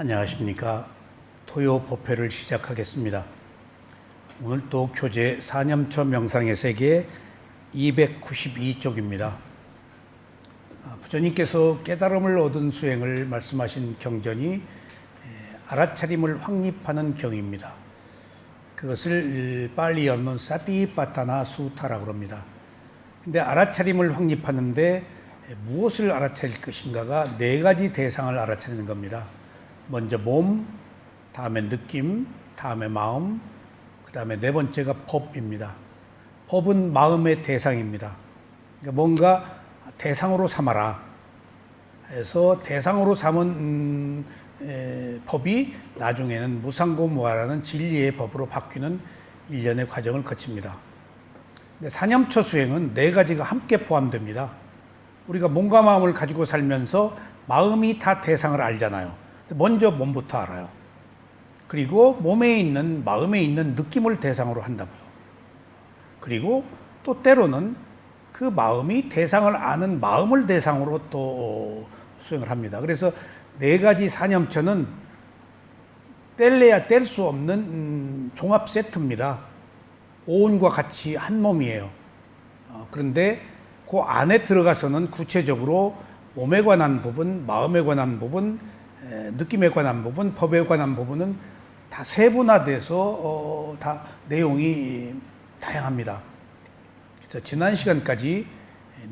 안녕하십니까. 토요 법회를 시작하겠습니다. 오늘 또 교재 4념처 명상의 세계 292쪽입니다. 부처님께서 깨달음을 얻은 수행을 말씀하신 경전이 알아차림을 확립하는 경입니다. 그것을 빨리 연문 사티파타나 수타라고 합니다. 근데 알아차림을 확립하는데 무엇을 알아차릴 것인가가 네 가지 대상을 알아차리는 겁니다. 먼저 몸, 다음에 느낌, 다음에 마음, 그 다음에 네 번째가 법입니다. 법은 마음의 대상입니다. 그러니까 뭔가 대상으로 삼아라 해서 대상으로 삼은 법이 나중에는 무상고무아라는 진리의 법으로 바뀌는 일련의 과정을 거칩니다. 근데 사념처 수행은 네 가지가 함께 포함됩니다. 우리가 몸과 마음을 가지고 살면서 마음이 다 대상을 알잖아요. 먼저 몸부터 알아요. 그리고 몸에 있는, 마음에 있는 느낌을 대상으로 한다고요. 그리고 또 때로는 그 마음이 대상을 아는 마음을 대상으로 또 수행을 합니다. 그래서 네 가지 사념처는 뗄래야 뗄 수 없는 종합 세트입니다. 오온과 같이 한 몸이에요. 그런데 그 안에 들어가서는 구체적으로 몸에 관한 부분, 마음에 관한 부분, 느낌에 관한 부분, 법에 관한 부분은 다 세분화돼서 다 내용이 다양합니다. 그래서 지난 시간까지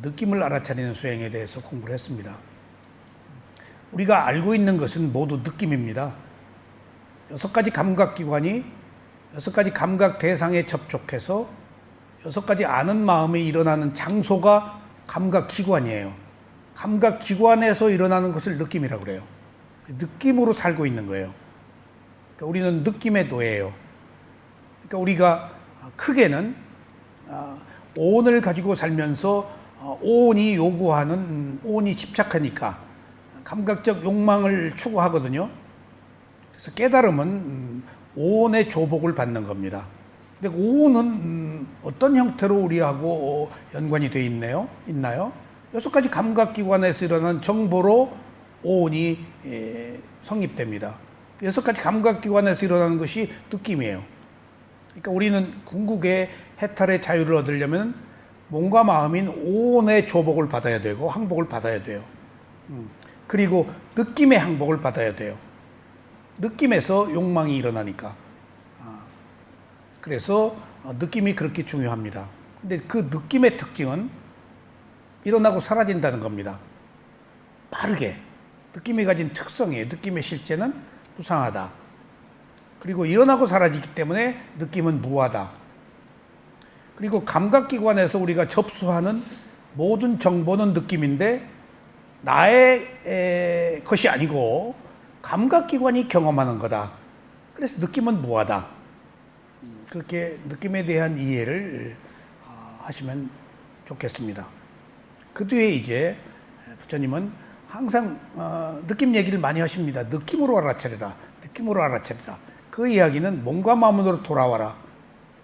느낌을 알아차리는 수행에 대해서 공부를 했습니다. 우리가 알고 있는 것은 모두 느낌입니다. 6가지 감각기관이 6가지 감각 대상에 접촉해서 6가지 아는 마음이 일어나는 장소가 감각기관이에요. 감각기관에서 일어나는 것을 느낌이라고 그래요. 느낌으로 살고 있는 거예요. 그러니까 우리는 느낌의 노예예요. 그러니까 우리가 크게는 오온을 가지고 살면서 오온이 요구하는, 오온이 집착하니까 감각적 욕망을 추구하거든요. 그래서 깨달음은 오온의 조복을 받는 겁니다. 근데 오온은 어떤 형태로 우리하고 연관이 되어 있나요? 6가지 감각기관에서 일어나는 정보로 오온이 성립됩니다. 6가지 감각기관에서 일어나는 것이 느낌이에요. 그러니까 우리는 궁극의 해탈의 자유를 얻으려면 몸과 마음인 오온의 조복을 받아야 되고 항복을 받아야 돼요. 그리고 느낌의 항복을 받아야 돼요. 느낌에서 욕망이 일어나니까. 그래서 느낌이 그렇게 중요합니다. 근데 그 느낌의 특징은 일어나고 사라진다는 겁니다. 빠르게. 느낌이 가진 특성이에요. 느낌의 실제는 무상하다. 그리고 일어나고 사라지기 때문에 느낌은 무하다. 그리고 감각기관에서 우리가 접수하는 모든 정보는 느낌인데 나의 것이 아니고 감각기관이 경험하는 거다. 그래서 느낌은 무하다. 그렇게 느낌에 대한 이해를 하시면 좋겠습니다. 그 뒤에 이제 부처님은 항상 느낌 얘기를 많이 하십니다. 느낌으로 알아차리라. 느낌으로 알아차리라. 그 이야기는 몸과 마음으로 돌아와라.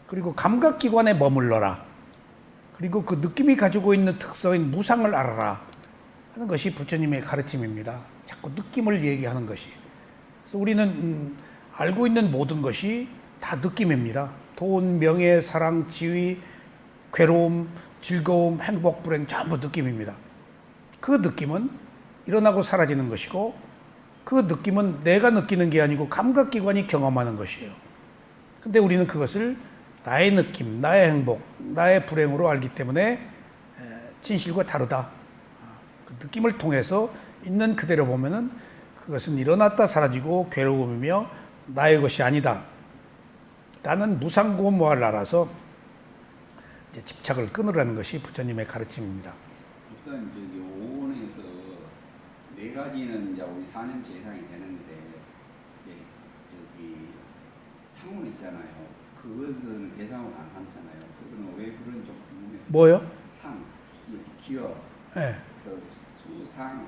그리고 감각기관에 머물러라. 그리고 그 느낌이 가지고 있는 특성인 무상을 알아라 하는 것이 부처님의 가르침입니다. 자꾸 느낌을 얘기하는 것이. 그래서 우리는 알고 있는 모든 것이 다 느낌입니다. 돈, 명예, 사랑, 지위, 괴로움, 즐거움, 행복, 불행 전부 느낌입니다. 그 느낌은 일어나고 사라지는 것이고 그 느낌은 내가 느끼는 게 아니고 감각기관이 경험하는 것이에요. 근데 우리는 그것을 나의 느낌, 나의 행복, 나의 불행으로 알기 때문에 진실과 다르다. 그 느낌을 통해서 있는 그대로 보면은 그것은 일어났다 사라지고 괴로움이며 나의 것이 아니다. 라는 무상고무아를 알아서 이제 집착을 끊으라는 것이 부처님의 가르침입니다. 목사님, 저기 오온에서 네 가지는 이제 우리 사념 재상이 되는데, 저기 상온 있잖아요. 그것은 대상으로 안 삼잖아요. 그거는 왜 그런지 좀 궁금해요. 뭐요? 상, 기억, 네. 수상,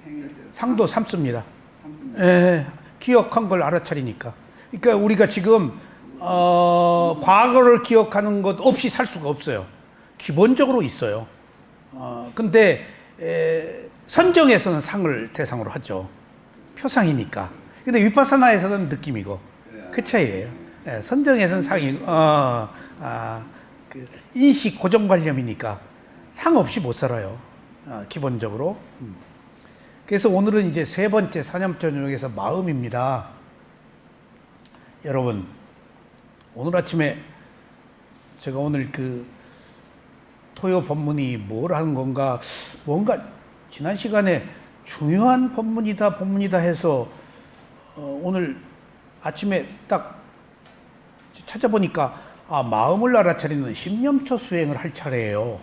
행일 때 상도 삼습니다. 삼습니다. 예, 기억한 걸 알아차리니까. 그러니까 우리가 지금 과거를 기억하는 것 없이 살 수가 없어요. 기본적으로 있어요. 근데 선정에서는 상을 대상으로 하죠. 표상이니까. 근데 위파사나에서는 느낌이고 그래야. 그 차이예요. 예, 선정에서는 상이고 그 인식 고정관념이니까 상 없이 못 살아요. 기본적으로. 그래서 오늘은 이제 세 번째 사념전용에서 마음입니다. 여러분, 오늘 아침에 제가 오늘 그 토요 법문이 뭘 하는 건가, 뭔가 지난 시간에 중요한 법문이다 해서 오늘 아침에 딱 찾아보니까 마음을 알아차리는 신념처 수행을 할 차례예요.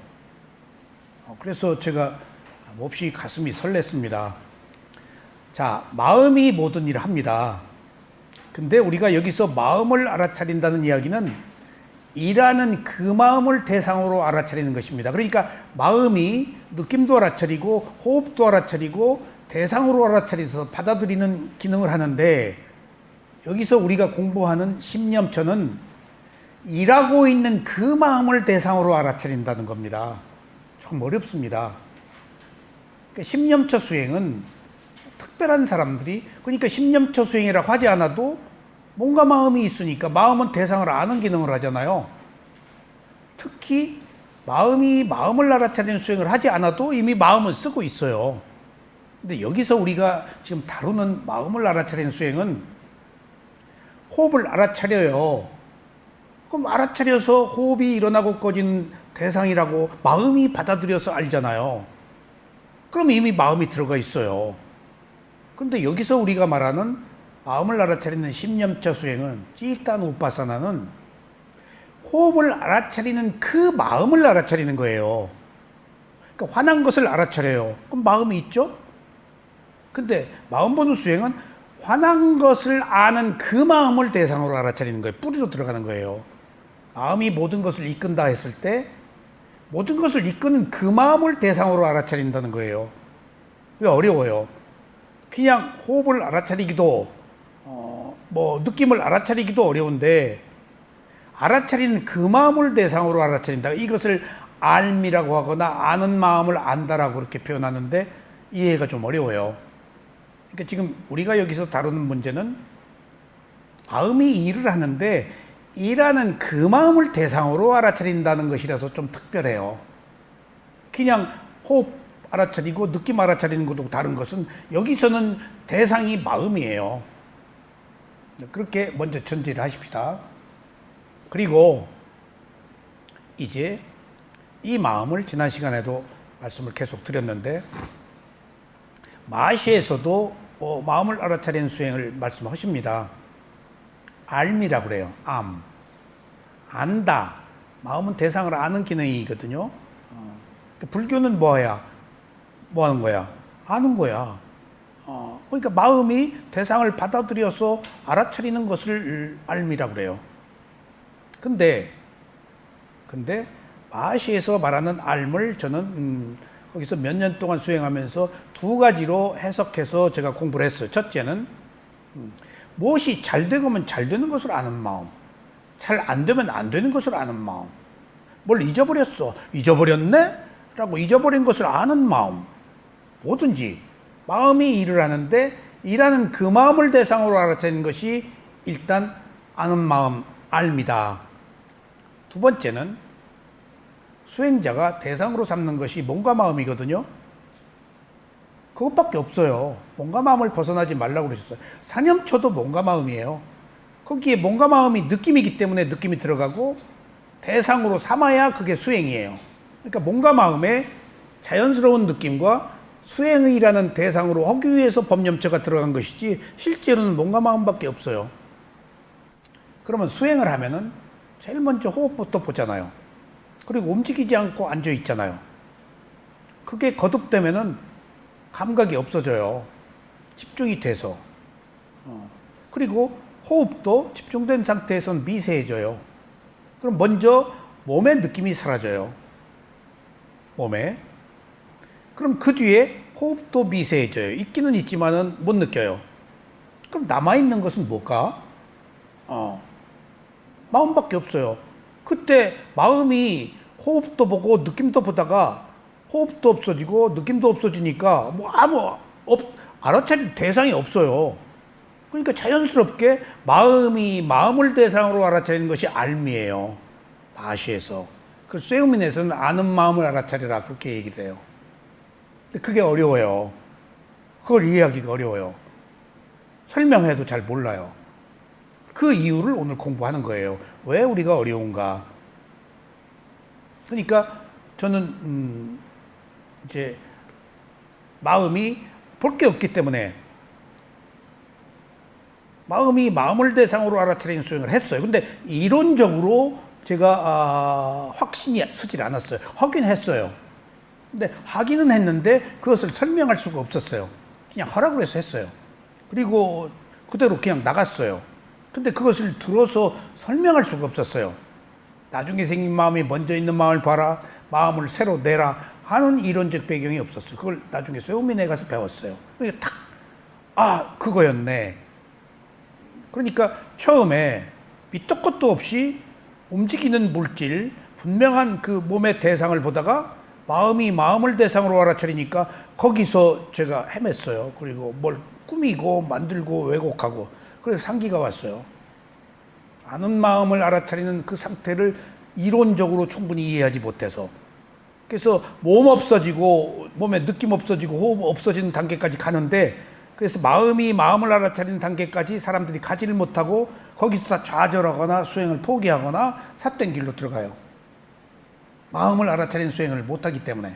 그래서 제가 몹시 가슴이 설렜습니다. 자, 마음이 모든 일을 합니다. 근데 우리가 여기서 마음을 알아차린다는 이야기는 일하는 그 마음을 대상으로 알아차리는 것입니다. 그러니까 마음이 느낌도 알아차리고 호흡도 알아차리고 대상으로 알아차려서 받아들이는 기능을 하는데, 여기서 우리가 공부하는 신념처는 일하고 있는 그 마음을 대상으로 알아차린다는 겁니다. 좀 어렵습니다. 그러니까 신념처 수행은 특별한 사람들이, 그러니까 신념처 수행이라고 하지 않아도 뭔가 마음이 있으니까 마음은 대상을 아는 기능을 하잖아요. 특히 마음이 마음을 알아차리는 수행을 하지 않아도 이미 마음은 쓰고 있어요. 근데 여기서 우리가 지금 다루는 마음을 알아차리는 수행은 호흡을 알아차려요. 그럼 알아차려서 호흡이 일어나고 꺼지는 대상이라고 마음이 받아들여서 알잖아요. 그럼 이미 마음이 들어가 있어요. 근데 여기서 우리가 말하는 마음을 알아차리는 신념처 수행은, 찌익단 우파사나는 호흡을 알아차리는 그 마음을 알아차리는 거예요. 그러니까 화난 것을 알아차려요. 그럼 마음이 있죠? 근데 마음 보는 수행은 화난 것을 아는 그 마음을 대상으로 알아차리는 거예요. 뿌리로 들어가는 거예요. 마음이 모든 것을 이끈다 했을 때 모든 것을 이끄는 그 마음을 대상으로 알아차린다는 거예요. 왜 어려워요? 그냥 호흡을 알아차리기도 느낌을 알아차리기도 어려운데, 알아차리는 그 마음을 대상으로 알아차린다. 이것을 알미라고 하거나 아는 마음을 안다라고 그렇게 표현하는데 이해가 좀 어려워요. 그러니까 지금 우리가 여기서 다루는 문제는 마음이 일을 하는데 일하는 그 마음을 대상으로 알아차린다는 것이라서 좀 특별해요. 그냥 호흡 알아차리고 느낌 알아차리는 것도 다른 것은, 여기서는 대상이 마음이에요. 그렇게 먼저 전제를 하십시다. 그리고 이제 이 마음을 지난 시간에도 말씀을 계속 드렸는데, 마시에서도 마음을 알아차리는 수행을 말씀하십니다. 알미라고 그래요. 안다. 마음은 대상을 아는 기능이거든요. 불교는 뭐 하는 거야? 아는 거야. 그러니까 마음이 대상을 받아들여서 알아차리는 것을 알미라고 그래요. 근데 마시에서 말하는 알을 저는 거기서 몇 년 동안 수행하면서 두 가지로 해석해서 제가 공부를 했어요. 첫째는 무엇이 잘 되면 잘 되는 것을 아는 마음, 잘 안 되면 안 되는 것을 아는 마음, 뭘 잊어버렸어, 잊어버렸네? 라고 잊어버린 것을 아는 마음, 뭐든지 마음이 일을 하는데 일하는 그 마음을 대상으로 알아차리는 것이 일단 아는 마음, 알미다. 두 번째는 수행자가 대상으로 삼는 것이 몸과 마음이거든요. 그것밖에 없어요. 몸과 마음을 벗어나지 말라고 그러셨어요. 사념처도 몸과 마음이에요. 거기에 몸과 마음이 느낌이기 때문에 느낌이 들어가고 대상으로 삼아야 그게 수행이에요. 그러니까 몸과 마음에 자연스러운 느낌과 수행이라는 대상으로 하기 위해서 법념처가 들어간 것이지 실제로는 몸과 마음밖에 없어요. 그러면 수행을 하면은 제일 먼저 호흡부터 보잖아요. 그리고 움직이지 않고 앉아 있잖아요. 그게 거듭되면은 감각이 없어져요. 집중이 돼서. 그리고 호흡도 집중된 상태에서는 미세해져요. 그럼 먼저 몸의 느낌이 사라져요. 몸에. 그럼 그 뒤에 호흡도 미세해져요. 있기는 있지만은 못 느껴요. 그럼 남아있는 것은 뭘까? 마음밖에 없어요. 그때 마음이 호흡도 보고 느낌도 보다가 호흡도 없어지고 느낌도 없어지니까 알아차릴 대상이 없어요. 그러니까 자연스럽게 마음이 마음을 대상으로 알아차리는 것이 알미예요. 바시에서. 그 쇠우민에서는 아는 마음을 알아차리라 그렇게 얘기를 해요. 근데 그게 어려워요. 그걸 이해하기가 어려워요. 설명해도 잘 몰라요. 그 이유를 오늘 공부하는 거예요. 왜 우리가 어려운가? 그러니까 저는 이제 마음이 볼 게 없기 때문에 마음이 마음을 대상으로 알아차리는 수행을 했어요. 근데 이론적으로 제가 확신이 서질 않았어요. 하긴 했어요. 근데 하기는 했는데 그것을 설명할 수가 없었어요. 그냥 하라고 해서 했어요. 그리고 그대로 그냥 나갔어요. 근데 그것을 들어서 설명할 수가 없었어요. 나중에 생긴 마음이 먼저 있는 마음을 봐라, 마음을 새로 내라 하는 이론적 배경이 없었어요. 그걸 나중에 쇠우민에 가서 배웠어요. 그러니까 탁, 그거였네. 그러니까 처음에 밑도 끝도 없이 움직이는 물질, 분명한 그 몸의 대상을 보다가 마음이 마음을 대상으로 알아차리니까 거기서 제가 헤맸어요. 그리고 뭘 꾸미고 만들고 왜곡하고 그래서 상기가 왔어요. 아는 마음을 알아차리는 그 상태를 이론적으로 충분히 이해하지 못해서 그래서 몸 없어지고 몸에 느낌 없어지고 호흡 없어지는 단계까지 가는데 그래서 마음이 마음을 알아차리는 단계까지 사람들이 가지를 못하고 거기서 다 좌절하거나 수행을 포기하거나 삿된 길로 들어가요. 마음을 알아차리는 수행을 못하기 때문에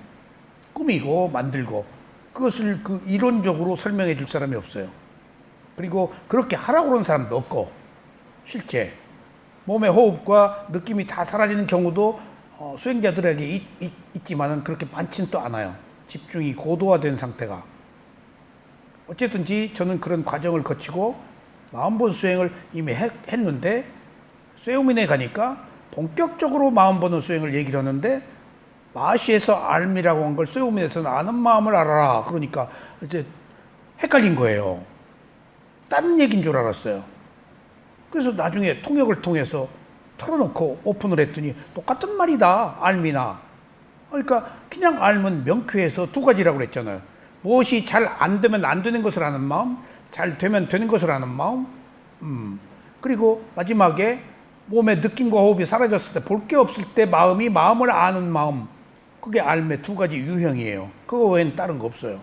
꾸미고 만들고 그것을 그 이론적으로 설명해 줄 사람이 없어요. 그리고 그렇게 하라고 그러는 사람도 없고 실제 몸의 호흡과 느낌이 다 사라지는 경우도 수행자들에게 있지만은 그렇게 많지는 또 않아요. 집중이 고도화된 상태가. 어쨌든지 저는 그런 과정을 거치고 마음본 수행을 이미 했는데 쇠우민에 가니까 본격적으로 마음보는 수행을 얘기를 하는데 마시에서 알미라고 한 걸 쇠우민에서는 아는 마음을 알아라. 그러니까 이제 헷갈린 거예요. 다른 얘기인 줄 알았어요. 그래서 나중에 통역을 통해서 털어놓고 오픈을 했더니 똑같은 말이다. 알미나. 그러니까 그냥 알면 명쾌해서 두 가지라고 그랬잖아요. 무엇이 잘 안 되면 안 되는 것을 아는 마음, 잘 되면 되는 것을 아는 마음, 그리고 마지막에 몸의 느낌과 호흡이 사라졌을 때, 볼 게 없을 때 마음이 마음을 아는 마음, 그게 알매 두 가지 유형이에요. 그거 외엔 다른 거 없어요.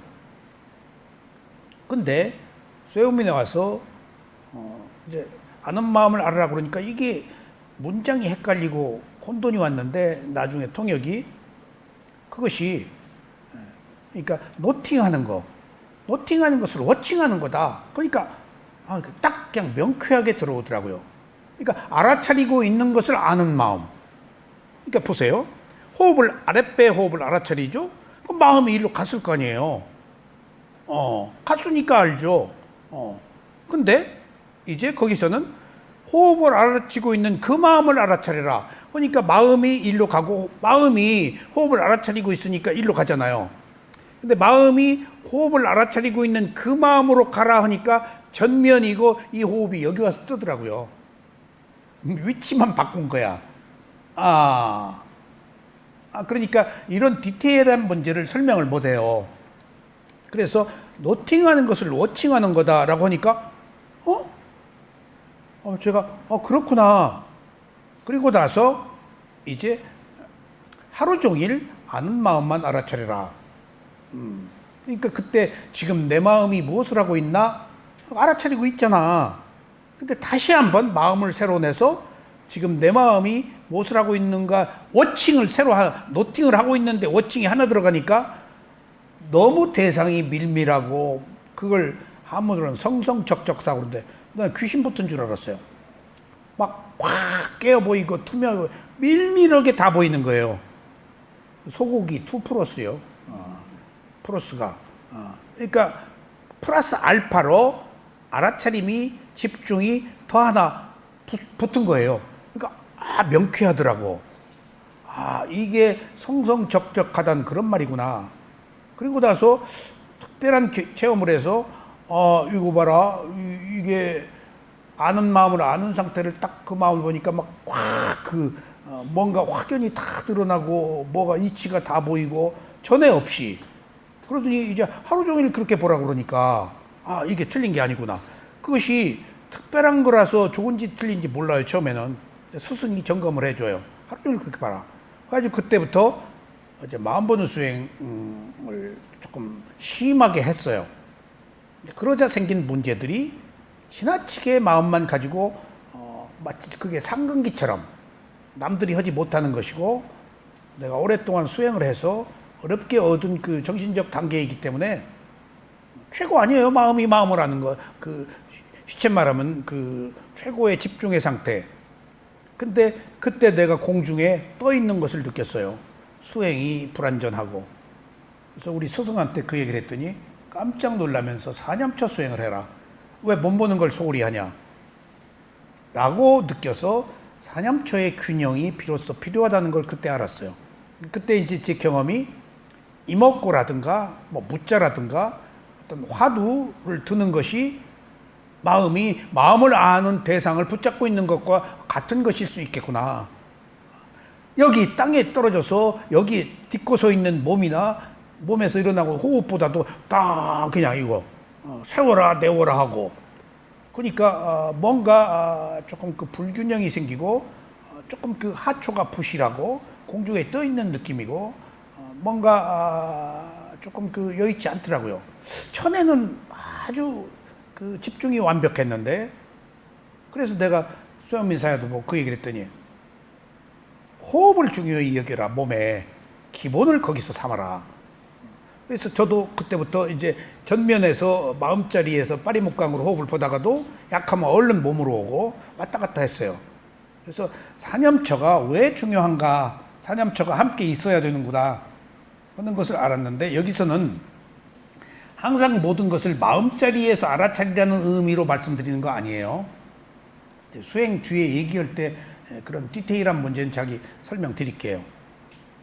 근데 쇠우민에 와서 이제 아는 마음을 알아라 그러니까 이게 문장이 헷갈리고 혼돈이 왔는데 나중에 통역이 그것이 그러니까 노팅하는 것을 워칭하는 거다. 그러니까 딱 그냥 명쾌하게 들어오더라고요. 그러니까 알아차리고 있는 것을 아는 마음. 그러니까 보세요. 아랫배 호흡을 알아차리죠. 그럼 마음이 일로 갔을 거 아니에요. 갔으니까 알죠. 근데 이제 거기서는 호흡을 알아차리고 있는 그 마음을 알아차려라. 그러니까 마음이 일로 가고 마음이 호흡을 알아차리고 있으니까 일로 가잖아요. 근데 마음이 호흡을 알아차리고 있는 그 마음으로 가라 하니까 전면이고 이 호흡이 여기 와서 뜨더라고요. 위치만 바꾼 거야. 그러니까 이런 디테일한 문제를 설명을 못 해요. 그래서 노팅하는 것을 워칭하는 거다라고 하니까 제가 그렇구나. 그리고 나서 이제 하루 종일 아는 마음만 알아차려라. 그러니까 그때 지금 내 마음이 무엇을 하고 있나 알아차리고 있잖아. 근데 다시 한번 마음을 새로 내서 지금 내 마음이 무엇을 하고 있는가 워칭을 노팅을 하고 있는데 워칭이 하나 들어가니까 너무 대상이 밀밀하고 그걸 한문으로는 성성적적사고 그러는데 난 귀신 붙은 줄 알았어요. 막 확 깨어 보이고 투명하고 밀밀하게 다 보이는 거예요. 소고기 2 플러스요. 플러스가. 그러니까 플러스 알파로 알아차림이 집중이 더 하나 붙은 거예요. 그러니까 명쾌하더라고. 이게 성성적적하다는 그런 말이구나. 그리고 나서 특별한 체험을 해서 이거 봐라. 이게 아는 마음을 아는 상태를 딱 그 마음을 보니까 막 뭔가 확연히 다 드러나고 뭐가 이치가 다 보이고 전에 없이. 그러더니 이제 하루 종일 그렇게 보라 그러니까 이게 틀린 게 아니구나. 그것이 특별한 거라서 좋은지 틀린지 몰라요, 처음에는. 스승이 점검을 해줘요. 하루 종일 그렇게 봐라. 그래가지고 그때부터 이제 마음 보는 수행을 조금 심하게 했어요. 그러자 생긴 문제들이 지나치게 마음만 가지고 마치 그게 상근기처럼 남들이 하지 못하는 것이고 내가 오랫동안 수행을 해서 어렵게 얻은 그 정신적 단계이기 때문에 최고 아니에요. 마음이 마음을 하는 거. 그 시체 말하면 그 최고의 집중의 상태. 근데 그때 내가 공중에 떠 있는 것을 느꼈어요. 수행이 불완전하고. 그래서 우리 스승한테 그 얘기를 했더니 깜짝 놀라면서 사념처 수행을 해라. 왜 못 보는 걸 소홀히 하냐? 라고 느껴서 사념처의 균형이 비로소 필요하다는 걸 그때 알았어요. 그때 이제 제 경험이 이목고라든가 뭐 무자라든가 어떤 화두를 드는 것이 마음을 아는 대상을 붙잡고 있는 것과 같은 것일 수 있겠구나. 여기 땅에 떨어져서 여기 딛고 서 있는 몸이나 몸에서 일어나고 호흡보다도 딱 그냥 이거 세워라 내워라 하고 그러니까 뭔가 조금 그 불균형이 생기고 조금 그 하초가 부실하고 공중에 떠 있는 느낌이고 뭔가 조금 그 여의치 않더라고요. 전에는 아주 그 집중이 완벽했는데 그래서 내가 수영민 사야도 뭐 그 얘기를 했더니 호흡을 중요히 여겨라. 몸에 기본을 거기서 삼아라. 그래서 저도 그때부터 이제 전면에서 마음자리에서 빠리목강으로 호흡을 보다가도 약하면 얼른 몸으로 오고 왔다 갔다 했어요. 그래서 사념처가 왜 중요한가, 사념처가 함께 있어야 되는구나 하는 것을 알았는데 여기서는 항상 모든 것을 마음자리에서 알아차리라는 의미로 말씀드리는 거 아니에요. 수행 뒤에 얘기할 때 그런 디테일한 문제는 자기 설명드릴게요.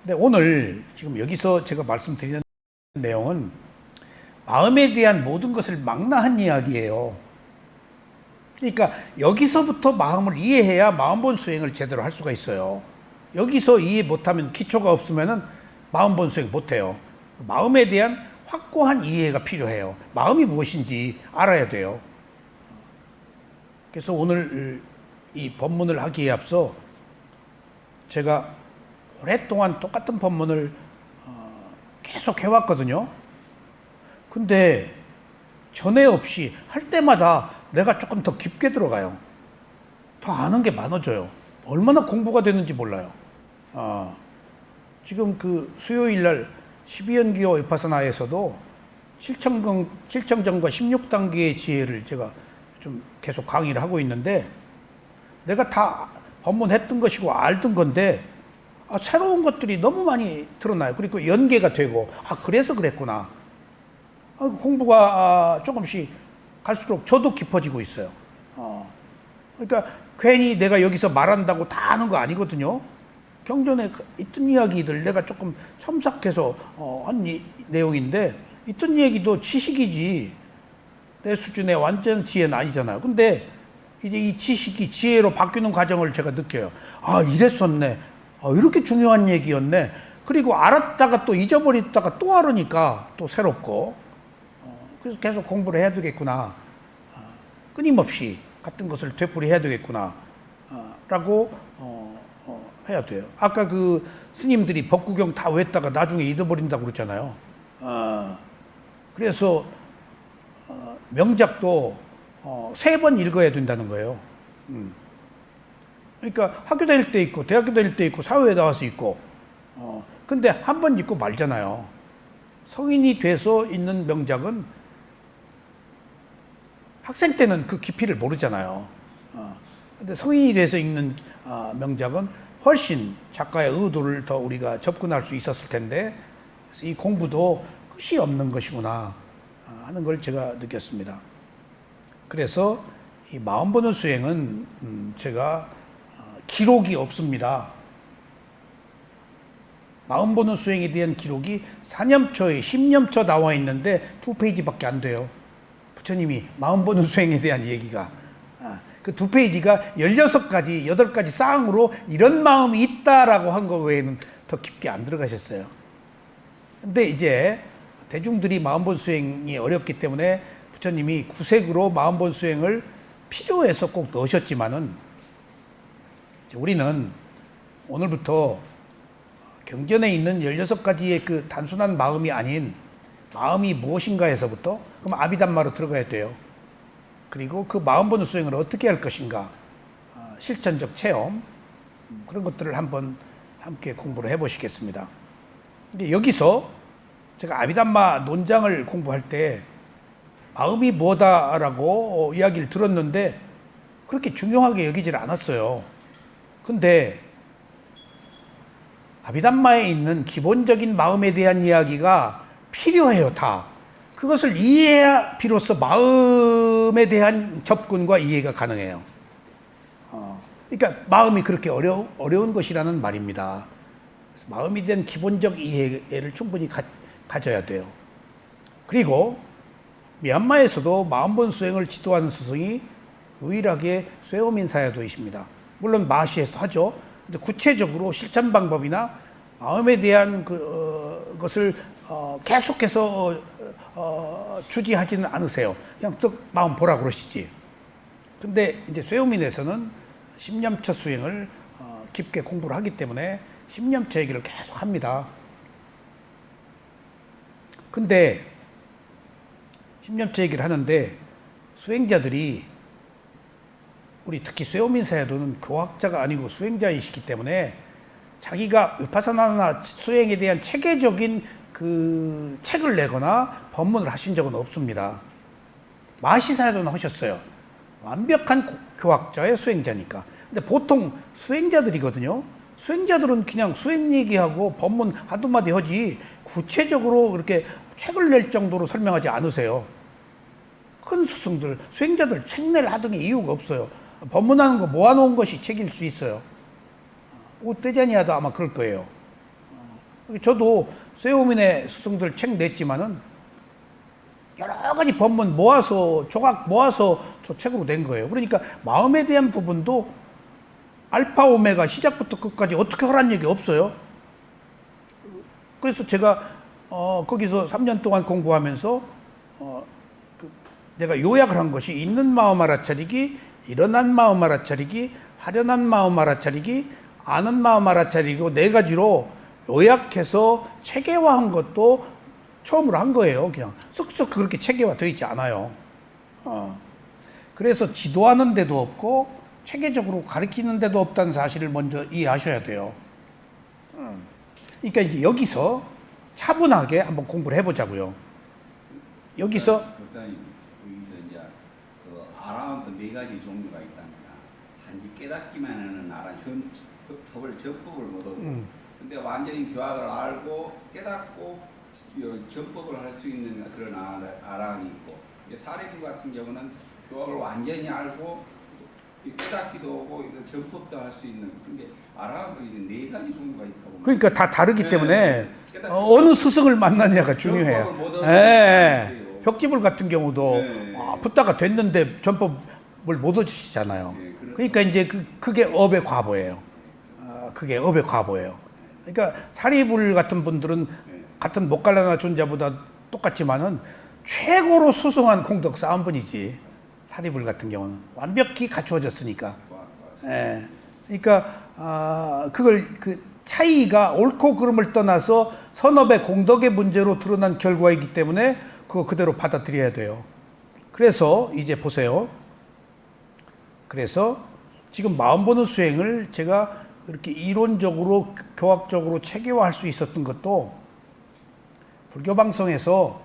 근데 오늘 지금 여기서 제가 말씀드리는 내용은 마음에 대한 모든 것을 망라한 이야기예요. 그러니까 여기서부터 마음을 이해해야 마음본 수행을 제대로 할 수가 있어요. 여기서 이해 못하면 기초가 없으면 마음본 수행 못해요. 마음에 대한 확고한 이해가 필요해요. 마음이 무엇인지 알아야 돼요. 그래서 오늘 이 법문을 하기에 앞서 제가 오랫동안 똑같은 법문을 계속 해왔거든요. 근데 전에 없이 할 때마다 내가 조금 더 깊게 들어가요. 더 아는 게 많아져요. 얼마나 공부가 되는지 몰라요. 지금 그 수요일 날 12연기어 위파사나에서도 실청정과 16단계의 지혜를 제가 좀 계속 강의를 하고 있는데 내가 다 법문했던 것이고 알던 건데 새로운 것들이 너무 많이 드러나요. 그리고 연계가 되고 그래서 그랬구나. 공부가 조금씩 갈수록 저도 깊어지고 있어요. 그러니까 괜히 내가 여기서 말한다고 다 아는 거 아니거든요. 경전에 있던 이야기들 내가 조금 첨삭해서 한 내용인데 있던 얘기도 지식이지 내 수준의 완전 지혜는 아니잖아요. 근데 이제 이 지식이 지혜로 바뀌는 과정을 제가 느껴요. 이랬었네. 이렇게 중요한 얘기였네. 그리고 알았다가 또 잊어버렸다가 또 알으니까 또 새롭고 그래서 계속 공부를 해야 되겠구나. 끊임없이 같은 것을 되풀이해야 되겠구나. 라고 해야 돼요. 아까 그 스님들이 법구경 다 외웠다가 나중에 잊어버린다고 그랬잖아요. 그래서 명작도 3번 읽어야 된다는 거예요. 그러니까 학교 다닐 때 있고 대학교 다닐 때 있고 사회에 나와서 있고 근데 한 번 읽고 말잖아요. 성인이 돼서 읽는 명작은 학생 때는 그 깊이를 모르잖아요. 근데 성인이 돼서 읽는 명작은 훨씬 작가의 의도를 더 우리가 접근할 수 있었을 텐데 이 공부도 끝이 없는 것이구나 하는 걸 제가 느꼈습니다. 그래서 이 마음 보는 수행은 제가 기록이 없습니다. 마음 보는 수행에 대한 기록이 4념처에 10념처 나와 있는데 2페이지밖에 안 돼요. 부처님이 마음 보는 수행에 대한 얘기가 그 2페이지가 16가지, 8가지 쌍으로 이런 마음이 있다라고 한 거 외에는 더 깊게 안 들어가셨어요. 근데 이제 대중들이 마음 보는 수행이 어렵기 때문에 부처님이 구색으로 마음본 수행을 필요해서 꼭 넣으셨지만은 우리는 오늘부터 경전에 있는 16가지의 그 단순한 마음이 아닌 마음이 무엇인가에서부터 그럼 아비담마로 들어가야 돼요. 그리고 그 마음본 수행을 어떻게 할 것인가, 실천적 체험, 그런 것들을 한번 함께 공부를 해보시겠습니다. 근데 여기서 제가 아비담마 논장을 공부할 때 마음이 뭐다라고 이야기를 들었는데 그렇게 중요하게 여기질 않았어요. 근데 아비담마에 있는 기본적인 마음에 대한 이야기가 필요해요, 다. 그것을 이해해야 비로소 마음에 대한 접근과 이해가 가능해요. 그러니까 마음이 그렇게 어려운 것이라는 말입니다. 그래서 마음에 대한 기본적 이해를 충분히 가져야 돼요. 그리고 미얀마에서도 마음본 수행을 지도하는 스승이 유일하게 쇠오민 사야도이십니다. 물론 마시에서도 하죠. 근데 구체적으로 실천 방법이나 마음에 대한 것을 계속해서 주지하지는 않으세요. 그냥 또 마음 보라 그러시지. 근데 이제 쇠오민에서는 10년차 수행을 깊게 공부를 하기 때문에 10년차 얘기를 계속 합니다. 근데 10년차 얘기를 하는데 수행자들이 우리 특히 쇠오민 사야도는 교학자가 아니고 수행자이시기 때문에 자기가 위파사나나 수행에 대한 체계적인 그 책을 내거나 법문을 하신 적은 없습니다. 마시 사야도는 하셨어요. 완벽한 교학자의 수행자니까. 근데 보통 수행자들이거든요. 수행자들은 그냥 수행 얘기하고 법문 한두 마디 하지 구체적으로 그렇게 책을 낼 정도로 설명하지 않으세요. 큰 스승들, 수행자들 책 낼 하등의 이유가 없어요. 법문하는 거 모아놓은 것이 책일 수 있어요. 오떼자니아도 아마 그럴 거예요. 저도 쇠오민의 스승들 책 냈지만은 여러 가지 법문 모아서 조각 모아서 저 책으로 낸 거예요. 그러니까 마음에 대한 부분도 알파 오메가 시작부터 끝까지 어떻게 하라는 얘기 없어요. 그래서 제가 거기서 3년 동안 공부하면서 내가 요약을 한 것이 있는 마음 알아차리기, 일어난 마음 알아차리기, 하려난 마음 알아차리기, 아는 마음 알아차리고 4가지로 요약해서 체계화한 것도 처음으로 한 거예요. 그냥 쓱쓱 그렇게 체계화 되어 있지 않아요. 그래서 지도하는 데도 없고 체계적으로 가르치는 데도 없다는 사실을 먼저 이해하셔야 돼요. 그러니까 이제 여기서 차분하게 한번 공부를 해보자고요. 여기서 목사님, 여기서 이제 그 아라운드 4가지 종류가 있답니다. 단지 깨닫기만 하는 아라, 법을 전법을 못하고, 근데 완전히 교학을 알고 깨닫고 전법을 할 수 있는 그런 아라운이 있고, 사례부 같은 경우는 교학을 완전히 알고 깨닫기도 하고 전법도 할 수 있는 그게 아라운드 4가지 종류가 있다고. 그러니까 다 다르기 네, 때문에 네. 어느 스승을 만나냐가 중요해요. 벽지불 같은 경우도 붙다가 됐는데 전법을 못 얻으시잖아요. 그러니까 이제 그게 업의 과보예요. 그게 업의 과보예요. 그러니까 사리불 같은 분들은 같은 목갈라나 존자보다 똑같지만은 최고로 소승한 공덕 쌓은 분이지. 사리불 같은 경우는 완벽히 갖추어졌으니까. 그러니까 그걸 그 차이가 옳고 그름을 떠나서 선업의 공덕의 문제로 드러난 결과이기 때문에 그거 그대로 받아들여야 돼요. 그래서 이제 보세요. 그래서 지금 마음 보는 수행을 제가 이렇게 이론적으로 교학적으로 체계화할 수 있었던 것도 불교 방송에서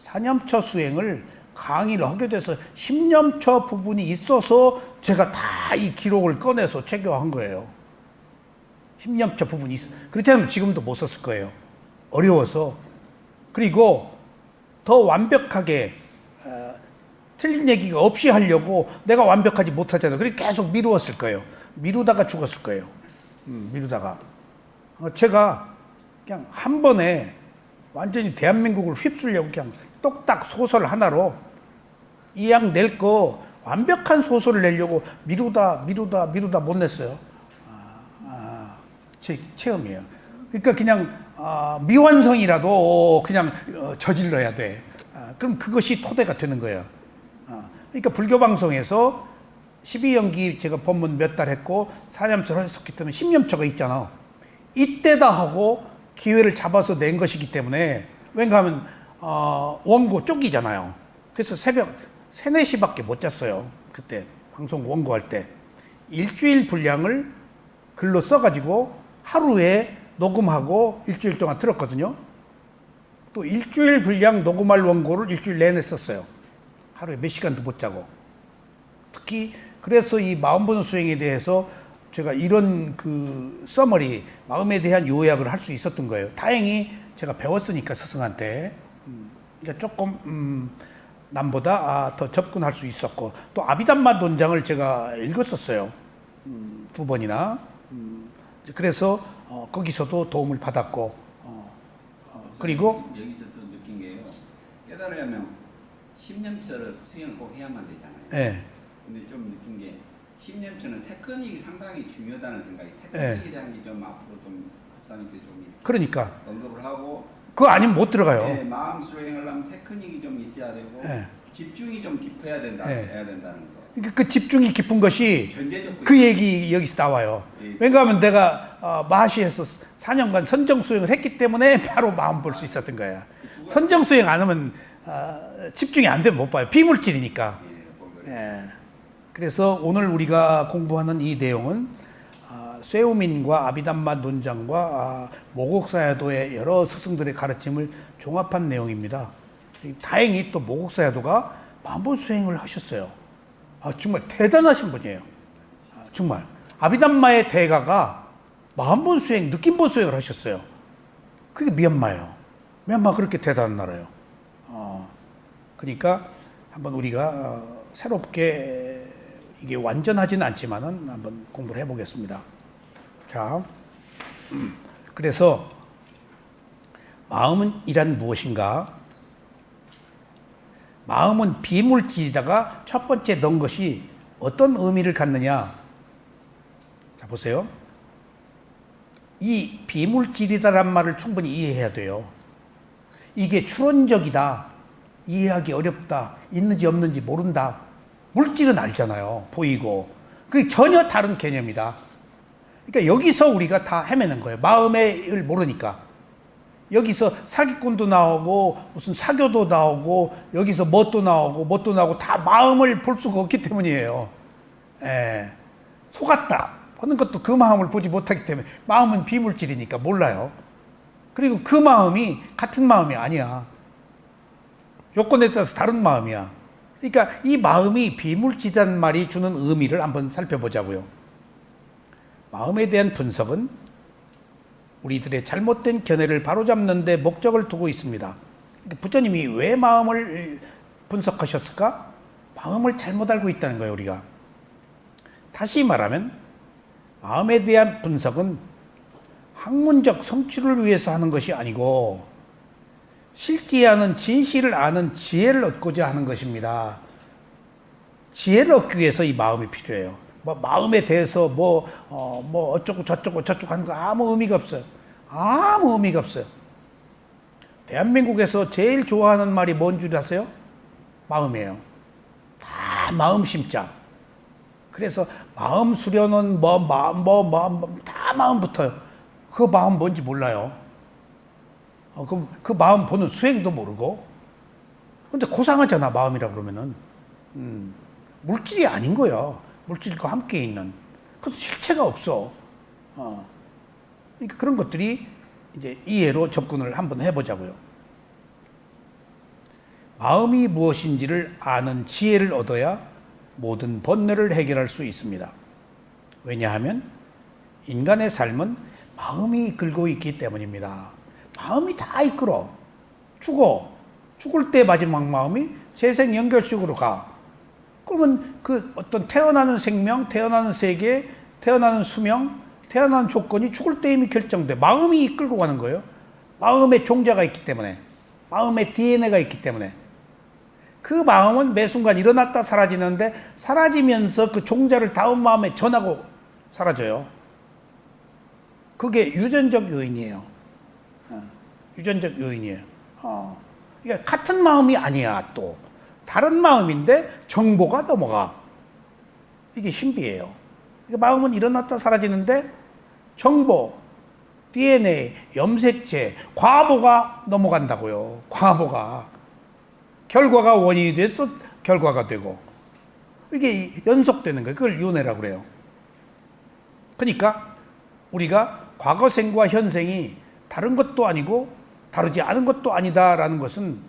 4념처 수행을 강의를 하게 돼서 10념처 부분이 있어서 제가 다 이 기록을 꺼내서 체계화한 거예요. 10념처 부분이 있어. 그렇지 않으면 지금도 못 썼을 거예요. 어려워서. 그리고 더 완벽하게 틀린 얘기가 없이 하려고 내가 완벽하지 못하잖아요. 그래서 계속 미루었을 거예요. 미루다가 죽었을 거예요. 미루다가. 제가 그냥 한 번에 완전히 대한민국을 휩쓸려고 그냥 똑딱 소설 하나로 이 양 낼 거 완벽한 소설을 내려고 미루다 못 냈어요. 제 체험이에요. 그러니까 그냥 미완성이라도 그냥 저질러야 돼. 그럼 그것이 토대가 되는 거예요. 그러니까 불교 방송에서 12연기 제가 법문 몇 달 했고 사념처를 했었기 때문에 10년처가 있잖아. 이때다 하고 기회를 잡아서 낸 것이기 때문에 왠가 하면 원고 쪽이잖아요. 그래서 새벽 3, 4시밖에 못 잤어요. 그때 방송 원고할 때. 일주일 분량을 글로 써가지고 하루에 녹음하고 일주일 동안 들었거든요. 또 일주일 분량 녹음할 원고를 일주일 내내 썼어요. 하루에 몇 시간도 못 자고. 특히 그래서 이 마음보는 수행에 대해서 제가 이런 그 서머리, 마음에 대한 요약을 할 수 있었던 거예요. 다행히 제가 배웠으니까 스승한테. 그러니까 조금 남보다 더 접근할 수 있었고, 또 아비담마 논장을 제가 읽었었어요. 2번이나. 그래서 거기서도 도움을 받았고, 그리고 여기서 또 느낀 게요. 깨달으려면 10년처를 수행을 꼭 해야만 되잖아요. 예. 근데 좀 느낀 게 10년처는 테크닉이 상당히 중요하다는 생각이, 테크닉에 대한 게 좀 앞으로 좀 합사님께 좀 이렇게 그러니까 언급을 하고, 그거 아니면 못 들어가요. 네, 마음 수행을 하려면 테크닉이 좀 있어야 되고 집중이 좀 깊어야 해야 된다는 거. 그러니까 그 집중이 깊은 것이 전제적 그 얘기 여기서 나와요. 왜냐하면 내가 마시에서 4년간 선정 수행을 했기 때문에 바로 마음 볼 수 있었던 거야. 선정 수행 안 하면 집중이 안 되면 못 봐요. 비물질이니까. 예. 그래서 오늘 우리가 공부하는 이 내용은 쇠우민과 아비담마 논장과 모곡사야도의 여러 스승들의 가르침을 종합한 내용입니다. 다행히 또 모곡사야도가 마음본 수행을 하셨어요. 정말 대단하신 분이에요. 정말 아비담마의 대가가 마음본 수행, 느낌본 수행을 하셨어요. 그게 미얀마예요. 미얀마 그렇게 대단한 나라예요. 그러니까 한번 우리가 새롭게 이게 완전하지는 않지만은 한번 공부를 해보겠습니다. 자, 그래서 마음이란 무엇인가? 마음은 비물질이다가 첫 번째 넣은 것이 어떤 의미를 갖느냐? 자, 보세요. 이 비물질이다란 말을 충분히 이해해야 돼요. 이게 추론적이다. 이해하기 어렵다. 있는지 없는지 모른다. 물질은 알잖아요. 보이고. 그게 전혀 다른 개념이다. 그러니까 여기서 우리가 다 헤매는 거예요. 마음을 모르니까. 여기서 사기꾼도 나오고 무슨 사교도 나오고 여기서 뭣도 나오고 다 마음을 볼 수가 없기 때문이에요. 속았다 하는 것도 그 마음을 보지 못하기 때문에 마음은 비물질이니까 몰라요. 그리고 그 마음이 같은 마음이 아니야. 요건에 따라서 다른 마음이야. 그러니까 이 마음이 비물질이라는 말이 주는 의미를 한번 살펴보자고요. 마음에 대한 분석은 우리들의 잘못된 견해를 바로잡는 데 목적을 두고 있습니다. 부처님이 왜 마음을 분석하셨을까? 마음을 잘못 알고 있다는 거예요, 우리가. 다시 말하면 마음에 대한 분석은 학문적 성취를 위해서 하는 것이 아니고 실지하는 진실을 아는 지혜를 얻고자 하는 것입니다. 지혜를 얻기 위해서 이 마음이 필요해요. 마음에 대해서 어쩌고 저쩌고 하는 거 아무 의미가 없어요. 아무 의미가 없어요. 대한민국에서 제일 좋아하는 말이 뭔 줄 아세요? 마음이에요. 다 마음 심자. 그래서 마음 수련은 다 마음 붙어요. 그 마음 뭔지 몰라요. 그 마음 보는 수행도 모르고. 근데 고상하잖아, 마음이라 그러면은. 물질이 아닌 거야. 물질과 함께 있는. 그래서 실체가 없어. 그러니까 그런 것들이 이제 이해로 접근을 한번 해보자고요. 마음이 무엇인지를 아는 지혜를 얻어야 모든 번뇌를 해결할 수 있습니다. 왜냐하면 인간의 삶은 마음이 이끌고 있기 때문입니다. 마음이 다 이끌어. 죽을 때 마지막 마음이 재생 연결식으로 가. 그러면 그 어떤 태어나는 생명, 태어나는 세계, 태어나는 수명, 태어나는 조건이 죽을 때 이미 결정돼. 마음이 이끌고 가는 거예요. 마음의 종자가 있기 때문에. 마음의 DNA가 있기 때문에. 그 마음은 매 순간 일어났다 사라지는데 사라지면서 그 종자를 다음 마음에 전하고 사라져요. 그게 유전적 요인이에요. 유전적 요인이에요. 이게 같은 마음이 아니야. 또 다른 마음인데 정보가 넘어가. 이게 신비해요. 그러니까 마음은 일어났다 사라지는데 정보, DNA, 염색체, 과보가 넘어간다고요. 과보가. 결과가 원인이 돼서 결과가 되고. 이게 연속되는 거예요. 그걸 윤회라고 그래요. 그러니까 우리가 과거생과 현생이 다른 것도 아니고 다르지 않은 것도 아니다라는 것은,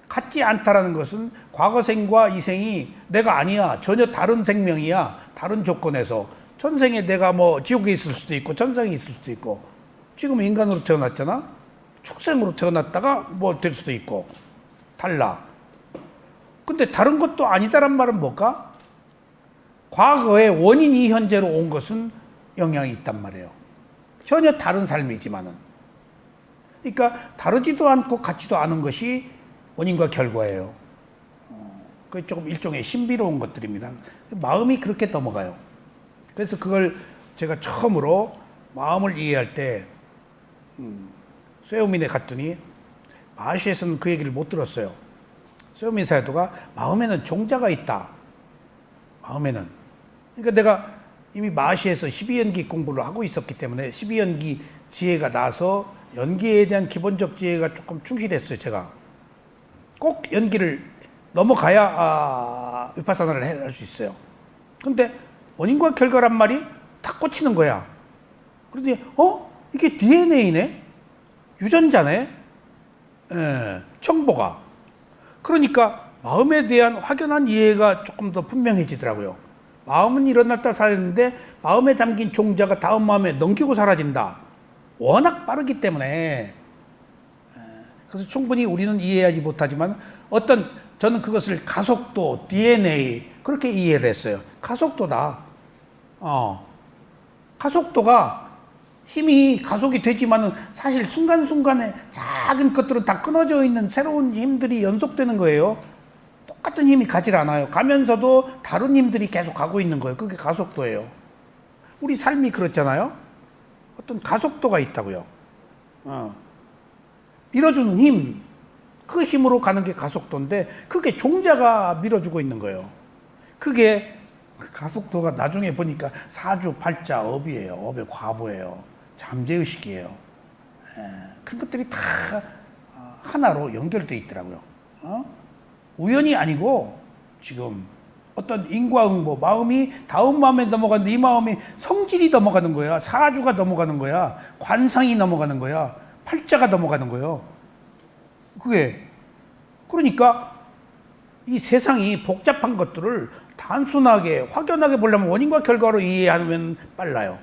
같지 않다라는 것은 과거생과 이 생이 내가 아니야. 전혀 다른 생명이야. 다른 조건에서. 전생에 내가 뭐 지옥에 있을 수도 있고 천상에 있을 수도 있고, 지금 인간으로 태어났잖아. 축생으로 태어났다가 뭐 될 수도 있고 달라. 근데 다른 것도 아니다란 말은 뭘까? 과거의 원인이 현재로 온 것은 영향이 있단 말이에요. 전혀 다른 삶이지만은. 그러니까 다르지도 않고 같지도 않은 것이 원인과 결과예요. 그게 조금 일종의 신비로운 것들입니다. 마음이 그렇게 넘어가요. 그래서 그걸 제가 처음으로 마음을 이해할 때 쇠오민에 갔더니 마하시에서는 그 얘기를 못 들었어요. 쇠오민 사도가 마음에는 종자가 있다. 마음에는. 그러니까 내가 이미 마하시에서 12연기 공부를 하고 있었기 때문에 12연기 지혜가 나서 연기에 대한 기본적 지혜가 조금 충실했어요. 제가 꼭 연기를 넘어가야 위파사나를 할 수 있어요. 근데 원인과 결과란 말이 탁 꽂히는 거야. 그런데 이게 DNA네? 유전자네? 정보가. 그러니까 마음에 대한 확연한 이해가 조금 더 분명해지더라고요. 마음은 일어났다 사라지는데 마음에 담긴 종자가 다음 마음에 넘기고 사라진다. 워낙 빠르기 때문에. 그래서 충분히 우리는 이해하지 못하지만 저는 그것을 가속도, DNA 그렇게 이해를 했어요. 가속도다. 가속도가 힘이 가속이 되지만은 사실 순간순간에 작은 것들은 다 끊어져 있는 새로운 힘들이 연속되는 거예요. 똑같은 힘이 가질 않아요. 가면서도 다른 힘들이 계속 가고 있는 거예요. 그게 가속도예요. 우리 삶이 그렇잖아요. 어떤 가속도가 있다고요. 밀어주는 힘, 그 힘으로 가는 게 가속도인데 그게 종자가 밀어주고 있는 거예요. 그게 가속도가 나중에 보니까 사주, 팔자, 업이에요. 업의 과보예요. 잠재의식이에요. 그런 것들이 다 하나로 연결되어 있더라고요. 우연이 아니고 지금 어떤 인과응보, 마음이 다음 마음에 넘어가는데 이 마음이 성질이 넘어가는 거야. 사주가 넘어가는 거야. 관상이 넘어가는 거야. 팔자가 넘어가는 거예요. 그게 그러니까 이 세상이 복잡한 것들을 단순하게 확연하게 보려면 원인과 결과로 이해하면 빨라요.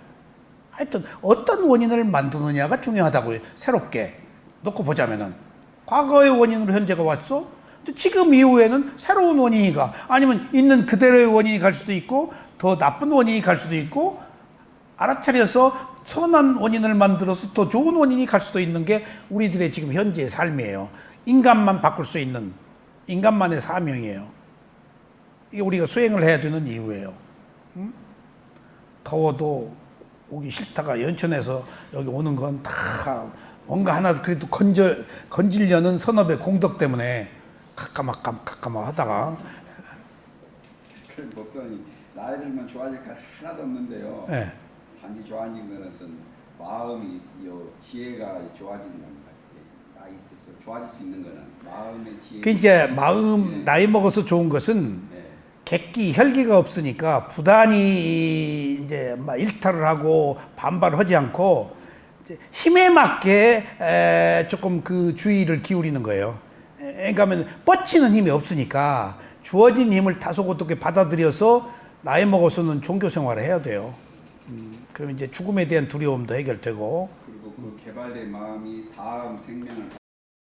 하여튼 어떤 원인을 만드느냐가 중요하다고요. 새롭게 놓고 보자면은 과거의 원인으로 현재가 왔어. 근데 지금 이후에는 새로운 원인이 가. 아니면 있는 그대로의 원인이 갈 수도 있고 더 나쁜 원인이 갈 수도 있고 알아차려서 선한 원인을 만들어서 더 좋은 원인이 갈 수도 있는 게 우리들의 지금 현재의 삶이에요. 인간만 바꿀 수 있는 인간만의 사명이에요. 이게 우리가 수행을 해야 되는 이유예요. 더워도 오기 싫다가 연천에서 여기 오는 건 다 뭔가 하나 그래도 건지려는 선업의 공덕 때문에 가까막 하다가. 그럼 목사님 나이 들면 좋아질 거 하나도 없는데요. 네. 단지 좋아지는 것은 마음이 지혜가 좋아지는 겁니다. 나이 들어서 좋아질 수 있는 거는 마음의 지혜. 그 이제 마음 네. 나이 먹어서 좋은 것은 네. 객기 혈기가 없으니까 부단히 이제 막 일탈을 하고 반발하지 않고 이제 힘에 맞게 조금 그 주의를 기울이는 거예요. 그러니까 뻗치는 힘이 없으니까 주어진 힘을 다소곳하게 받아들여서 나이 먹어서는 종교 생활을 해야 돼요. 그럼 이제 죽음에 대한 두려움도 해결되고. 그리고 그 개발된 마음이 다음 생명을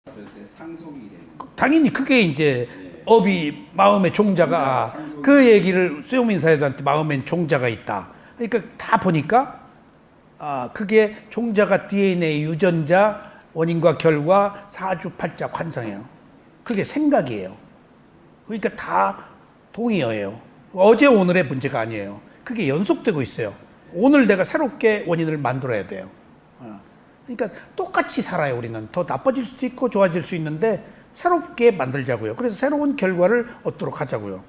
받을 때 상속이 되는 거예요. 당연히 그게 이제 네. 업이 마음의 종자가 상속이. 그 얘기를 쇠오민 사회들한테 마음엔 종자가 있다. 그러니까 다 보니까 그게 종자가 DNA 유전자 원인과 결과 사주 팔자 관상이에요. 그게 생각이에요. 그러니까 다 동의어예요. 어제 오늘의 문제가 아니에요. 그게 연속되고 있어요. 오늘 내가 새롭게 원인을 만들어야 돼요. 그러니까 똑같이 살아요. 우리는 더 나빠질 수도 있고 좋아질 수 있는데 새롭게 만들자고요. 그래서 새로운 결과를 얻도록 하자고요.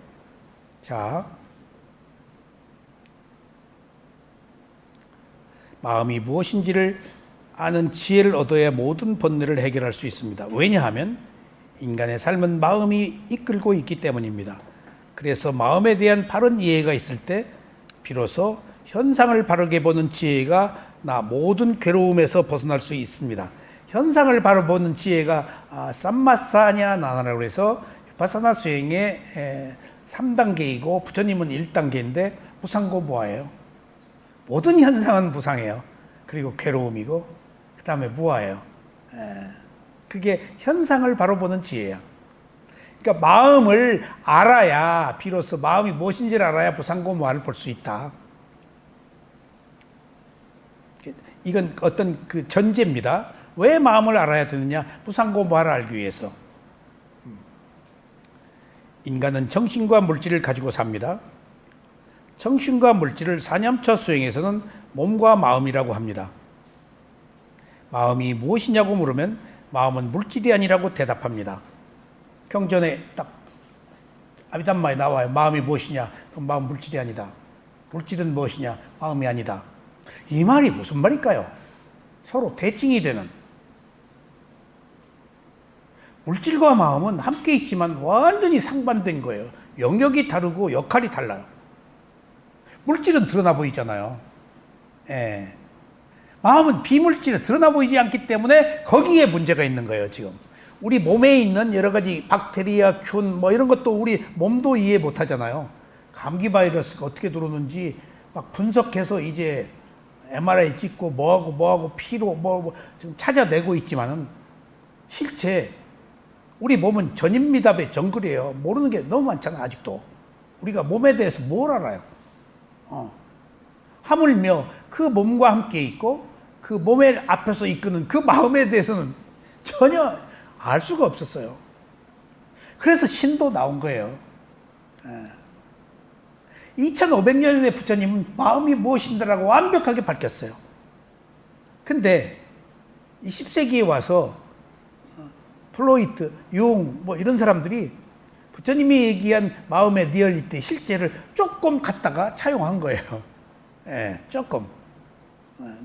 자, 마음이 무엇인지를 아는 지혜를 얻어야 모든 번뇌를 해결할 수 있습니다. 왜냐하면 인간의 삶은 마음이 이끌고 있기 때문입니다. 그래서 마음에 대한 바른 이해가 있을 때 비로소 현상을 바르게 보는 지혜가 나 모든 괴로움에서 벗어날 수 있습니다. 현상을 바로 보는 지혜가 삼마사냐 나나라고 해서 바사나 수행의 3단계이고 부처님은 1단계인데 무상고 무아예요. 모든 현상은 무상해요. 그리고 괴로움이고 그 다음에 무아예요. 그게 현상을 바로 보는 지혜야. 그러니까 마음을 알아야 비로소 마음이 무엇인지를 알아야 무상고 무아를 볼 수 있다. 이건 어떤 그 전제입니다. 왜 마음을 알아야 되느냐? 무상고 무아를 알기 위해서. 인간은 정신과 물질을 가지고 삽니다. 정신과 물질을 사념처 수행에서는 몸과 마음이라고 합니다. 마음이 무엇이냐고 물으면 마음은 물질이 아니라고 대답합니다. 경전에 딱 아비담마에 나와요. 마음이 무엇이냐? 그럼 마음 물질이 아니다. 물질은 무엇이냐? 마음이 아니다. 이 말이 무슨 말일까요? 서로 대칭이 되는. 물질과 마음은 함께 있지만 완전히 상반된 거예요. 영역이 다르고 역할이 달라요. 물질은 드러나 보이잖아요. 예. 마음은 비물질에 드러나 보이지 않기 때문에 거기에 문제가 있는 거예요, 지금. 우리 몸에 있는 여러 가지 박테리아, 균, 뭐 이런 것도 우리 몸도 이해 못 하잖아요. 감기 바이러스가 어떻게 들어오는지 막 분석해서 이제 MRI 찍고 뭐하고 피로 뭐 지금 찾아내고 있지만은 실제 우리 몸은 전인미답의 정글이에요. 모르는 게 너무 많잖아요, 아직도. 우리가 몸에 대해서 뭘 알아요? 하물며 그 몸과 함께 있고 그 몸의 앞에서 이끄는 그 마음에 대해서는 전혀 알 수가 없었어요. 그래서 신도 나온 거예요. 2500년의 부처님은 마음이 무엇인가라고 완벽하게 밝혔어요. 근데 이 10세기에 와서 플로이트, 융, 뭐 이런 사람들이 부처님이 얘기한 마음의 리얼리티, 실제를 조금 갖다가 차용한 거예요. 예, 조금.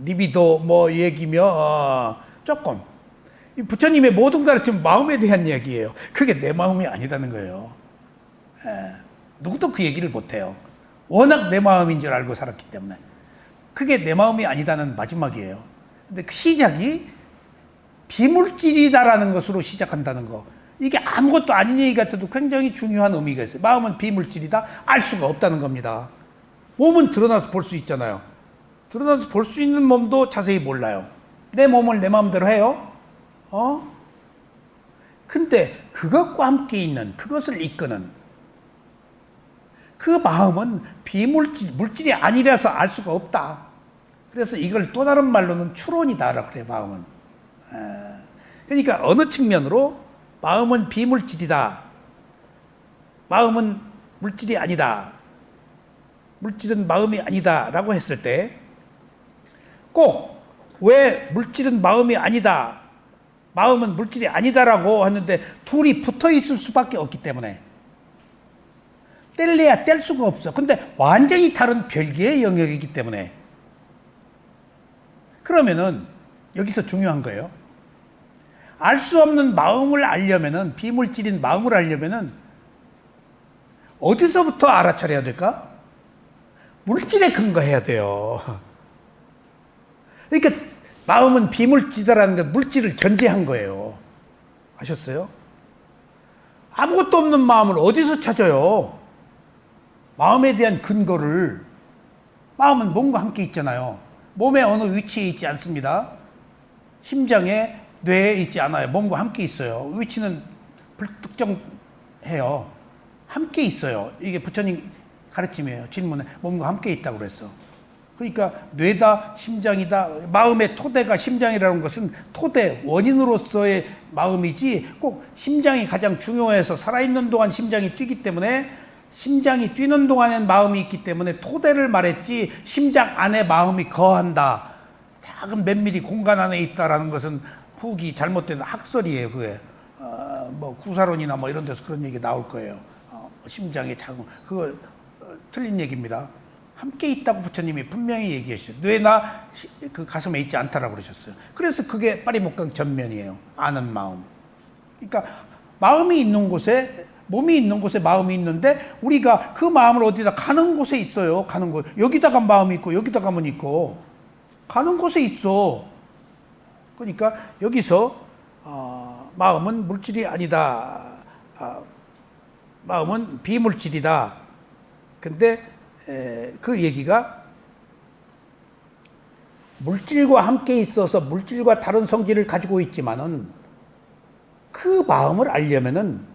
리비도 뭐 얘기며, 조금. 이 부처님의 모든 가르침은 마음에 대한 얘기예요. 그게 내 마음이 아니라는 거예요. 예, 누구도 그 얘기를 못해요. 워낙 내 마음인 줄 알고 살았기 때문에. 그게 내 마음이 아니다는 마지막이에요. 근데 그 시작이 비물질이다라는 것으로 시작한다는 거. 이게 아무것도 아닌 얘기 같아도 굉장히 중요한 의미가 있어요. 마음은 비물질이다? 알 수가 없다는 겁니다. 몸은 드러나서 볼 수 있잖아요. 드러나서 볼 수 있는 몸도 자세히 몰라요. 내 몸을 내 마음대로 해요? 근데 그것과 함께 있는, 그것을 이끄는 그 마음은 물질이 아니라서 알 수가 없다. 그래서 이걸 또 다른 말로는 추론이다라고 그래요, 마음은. 그러니까 어느 측면으로 마음은 비물질이다. 마음은 물질이 아니다. 물질은 마음이 아니다. 라고 했을 때 꼭 왜 물질은 마음이 아니다. 마음은 물질이 아니다라고 하는데 둘이 붙어 있을 수밖에 없기 때문에 뗄래야 뗄 수가 없어. 근데 완전히 다른 별개의 영역이기 때문에 그러면은 여기서 중요한 거예요. 알 수 없는 마음을 알려면은 비물질인 마음을 알려면은 어디서부터 알아차려야 될까? 물질에 근거해야 돼요. 그러니까 마음은 비물질이라는 게 물질을 전제한 거예요. 아셨어요? 아무것도 없는 마음을 어디서 찾아요? 마음에 대한 근거를. 마음은 몸과 함께 있잖아요. 몸의 어느 위치에 있지 않습니다. 심장에, 뇌에 있지 않아요. 몸과 함께 있어요. 위치는 불특정해요. 함께 있어요. 이게 부처님 가르침이에요. 질문에 몸과 함께 있다고 그랬어. 그러니까 뇌다, 심장이다. 마음의 토대가 심장이라는 것은 토대, 원인으로서의 마음이지 꼭 심장이 가장 중요해서 살아있는 동안 심장이 뛰기 때문에 심장이 뛰는 동안엔 마음이 있기 때문에 토대를 말했지 심장 안에 마음이 거한다. 작은 몇 미리 공간 안에 있다라는 것은 후기 잘못된 학설이에요. 그게 뭐 구사론이나 뭐 이런 데서 그런 얘기 나올 거예요. 심장의 자궁 그거 틀린 얘기입니다. 함께 있다고 부처님이 분명히 얘기하셨어요. 뇌나 그 가슴에 있지 않다라고 그러셨어요. 그래서 그게 빠리목강 전면이에요. 아는 마음. 그러니까 마음이 있는 곳에 몸이 있는 곳에 마음이 있는데 우리가 그 마음을 어디다 가는 곳에 있어요. 가는 곳. 여기다가 마음이 있고 여기다 가면 있고 가는 곳에 있어. 그러니까 여기서 마음은 물질이 아니다. 마음은 비물질이다. 근데 그 얘기가 물질과 함께 있어서 물질과 다른 성질을 가지고 있지만은 그 마음을 알려면은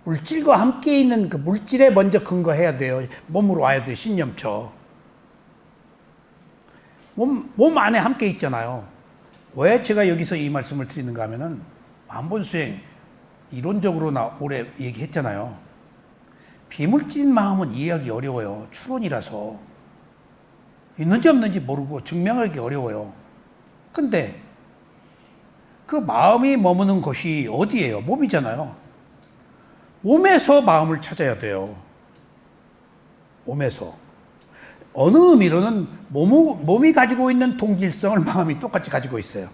물질과 함께 있는 그 물질에 먼저 근거해야 돼요. 몸으로 와야 돼요. 신념처. 몸 안에 함께 있잖아요. 왜 제가 여기서 이 말씀을 드리는가 하면은 만본수행 이론적으로 오래 얘기했잖아요. 비물질인 마음은 이해하기 어려워요. 추론이라서. 있는지 없는지 모르고 증명하기 어려워요. 근데 그 마음이 머무는 곳이 어디예요? 몸이잖아요. 몸에서 마음을 찾아야 돼요. 몸에서. 어느 의미로는 몸이 가지고 있는 동질성을 마음이 똑같이 가지고 있어요.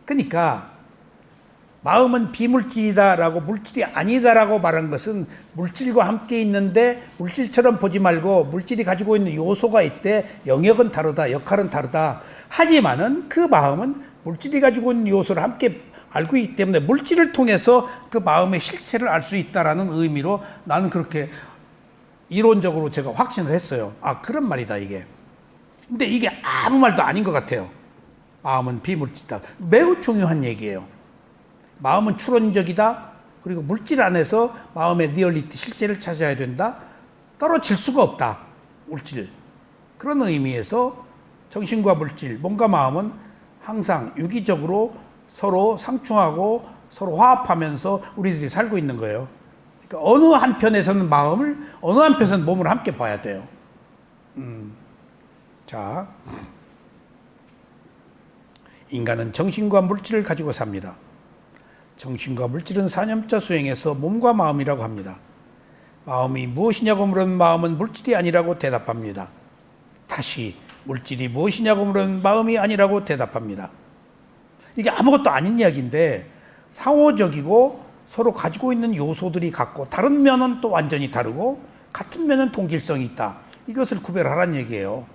그러니까 마음은 비물질이다라고 물질이 아니다라고 말한 것은 물질과 함께 있는데 물질처럼 보지 말고 물질이 가지고 있는 요소가 있대. 영역은 다르다. 역할은 다르다. 하지만은 그 마음은 물질이 가지고 있는 요소를 함께 알고 있기 때문에 물질을 통해서 그 마음의 실체를 알 수 있다라는 의미로 나는 그렇게 이론적으로 제가 확신을 했어요. 그런 말이다 이게. 근데 이게 아무 말도 아닌 것 같아요. 마음은 비물질이다. 매우 중요한 얘기예요. 마음은 추론적이다. 그리고 물질 안에서 마음의 리얼리티, 실체를 찾아야 된다. 떨어질 수가 없다. 물질. 그런 의미에서 정신과 물질, 몸과 마음은 항상 유기적으로 서로 상충하고 서로 화합하면서 우리들이 살고 있는 거예요. 그러니까 어느 한편에서는 마음을, 어느 한편에서는 몸을 함께 봐야 돼요. 자, 인간은 정신과 물질을 가지고 삽니다. 정신과 물질은 사념자 수행에서 몸과 마음이라고 합니다. 마음이 무엇이냐고 물으면 마음은 물질이 아니라고 대답합니다. 다시 물질이 무엇이냐고 물으면 마음이 아니라고 대답합니다. 이게 아무것도 아닌 이야기인데 상호적이고 서로 가지고 있는 요소들이 같고 다른 면은 또 완전히 다르고 같은 면은 동질성이 있다. 이것을 구별하라는 얘기예요.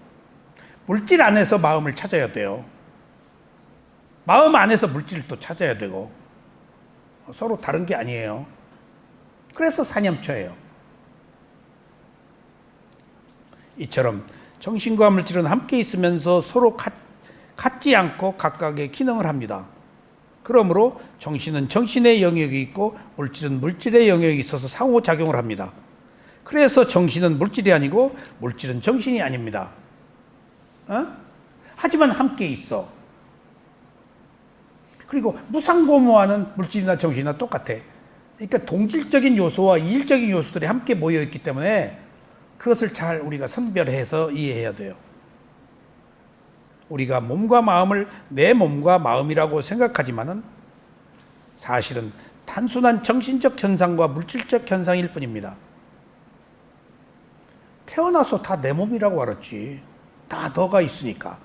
물질 안에서 마음을 찾아야 돼요. 마음 안에서 물질을 또 찾아야 되고 서로 다른 게 아니에요. 그래서 사념처예요. 이처럼 정신과 물질은 함께 있으면서 서로 같지 않고 각각의 기능을 합니다. 그러므로 정신은 정신의 영역이 있고 물질은 물질의 영역이 있어서 상호작용을 합니다. 그래서 정신은 물질이 아니고 물질은 정신이 아닙니다. 하지만 함께 있어. 그리고 무상고무하는 물질이나 정신이나 똑같아. 그러니까 동질적인 요소와 이질적인 요소들이 함께 모여있기 때문에 그것을 잘 우리가 선별해서 이해해야 돼요. 우리가 몸과 마음을 내 몸과 마음이라고 생각하지만은 사실은 단순한 정신적 현상과 물질적 현상일 뿐입니다. 태어나서 다 내 몸이라고 알았지. 다 너가 있으니까.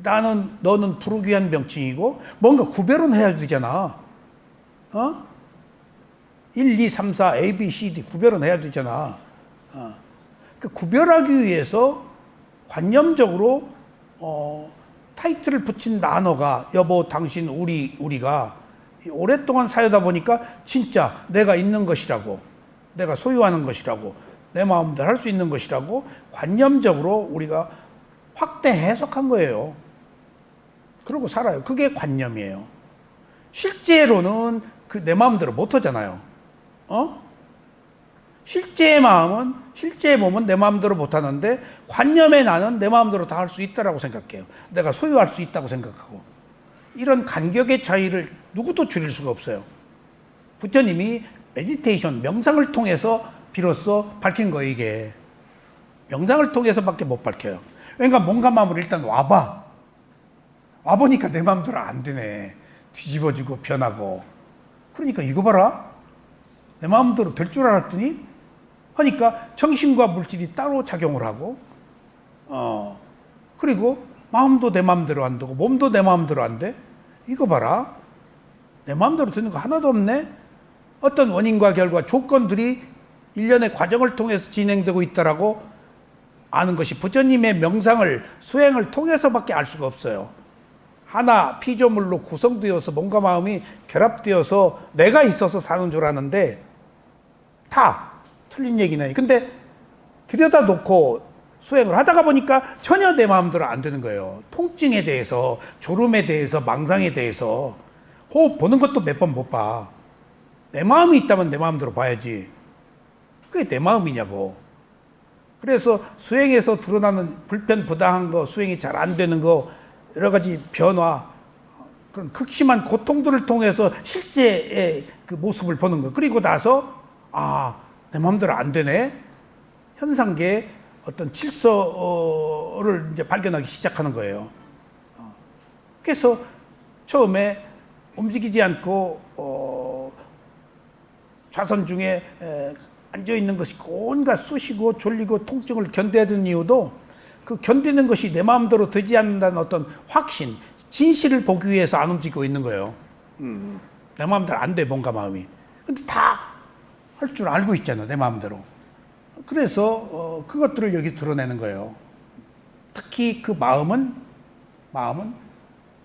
너는 부르귀한 명칭이고 뭔가 구별은 해야 되잖아. 1, 2, 3, 4, A, B, C, D 구별은 해야 되잖아. 그 구별하기 위해서 관념적으로 타이틀을 붙인 단어가 여보, 당신, 우리가 오랫동안 사유다 보니까 진짜 내가 있는 것이라고, 내가 소유하는 것이라고, 내 마음대로 할 수 있는 것이라고 관념적으로 우리가 확대 해석한 거예요. 그러고 살아요. 그게 관념이에요. 실제로는 내 마음대로 못 하잖아요. 실제의 마음은, 실제의 몸은 내 마음대로 못 하는데 관념의 나는 내 마음대로 다 할 수 있다라고 생각해요. 내가 소유할 수 있다고 생각하고. 이런 간격의 차이를 누구도 줄일 수가 없어요. 부처님이 메디테이션, 명상을 통해서 비로소 밝힌 거예요, 이게. 명상을 통해서밖에 못 밝혀요. 그러니까 몸과 마음을 일단 와봐. 와보니까 내 마음대로 안 되네. 뒤집어지고 변하고. 그러니까 이거 봐라. 내 마음대로 될 줄 알았더니 하니까 정신과 물질이 따로 작용을 하고 그리고 마음도 내 마음대로 안 되고 몸도 내 마음대로 안 돼. 이거 봐라. 내 마음대로 되는 거 하나도 없네. 어떤 원인과 결과 조건들이 일련의 과정을 통해서 진행되고 있다라고 아는 것이 부처님의 명상을 수행을 통해서밖에 알 수가 없어요. 하나 피조물로 구성되어서 몸과 마음이 결합되어서 내가 있어서 사는 줄 아는데 다 틀린 얘기네. 근데 들여다 놓고 수행을 하다가 보니까 전혀 내 마음대로 안 되는 거예요. 통증에 대해서, 졸음에 대해서, 망상에 대해서. 호흡 보는 것도 몇 번 못 봐. 내 마음이 있다면 내 마음대로 봐야지. 그게 내 마음이냐고. 그래서 수행에서 드러나는 불편부당한 거, 수행이 잘 안 되는 거, 여러 가지 변화, 그런 극심한 고통들을 통해서 실제의 그 모습을 보는 거. 그리고 나서 내 마음대로 안 되네. 현상계의 어떤 질서를 이제 발견하기 시작하는 거예요. 그래서 처음에 움직이지 않고 좌선 중에 앉아 있는 것이 온갖 쑤시고 졸리고 통증을 견뎌야 되는 이유도 그 견디는 것이 내 마음대로 되지 않는다는 어떤 확신, 진실을 보기 위해서 안 움직이고 있는 거예요. 내 마음대로 안 돼, 뭔가 마음이. 근데 다 할 줄 알고 있잖아, 내 마음대로. 그래서 그것들을 여기 드러내는 거예요. 특히 그 마음은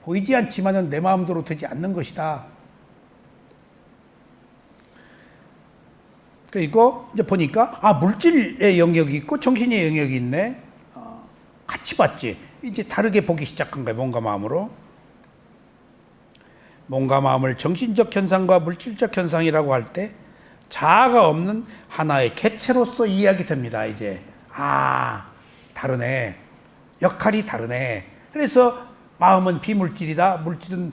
보이지 않지만은 내 마음대로 되지 않는 것이다. 그리고 이제 보니까 물질의 영역이 있고 정신의 영역이 있네. 같이 봤지. 이제 다르게 보기 시작한 거예요. 몸과 마음으로. 몸과 마음을 정신적 현상과 물질적 현상이라고 할 때 자아가 없는 하나의 객체로서 이해하게 됩니다. 이제 다르네. 역할이 다르네. 그래서 마음은 비물질이다. 물질은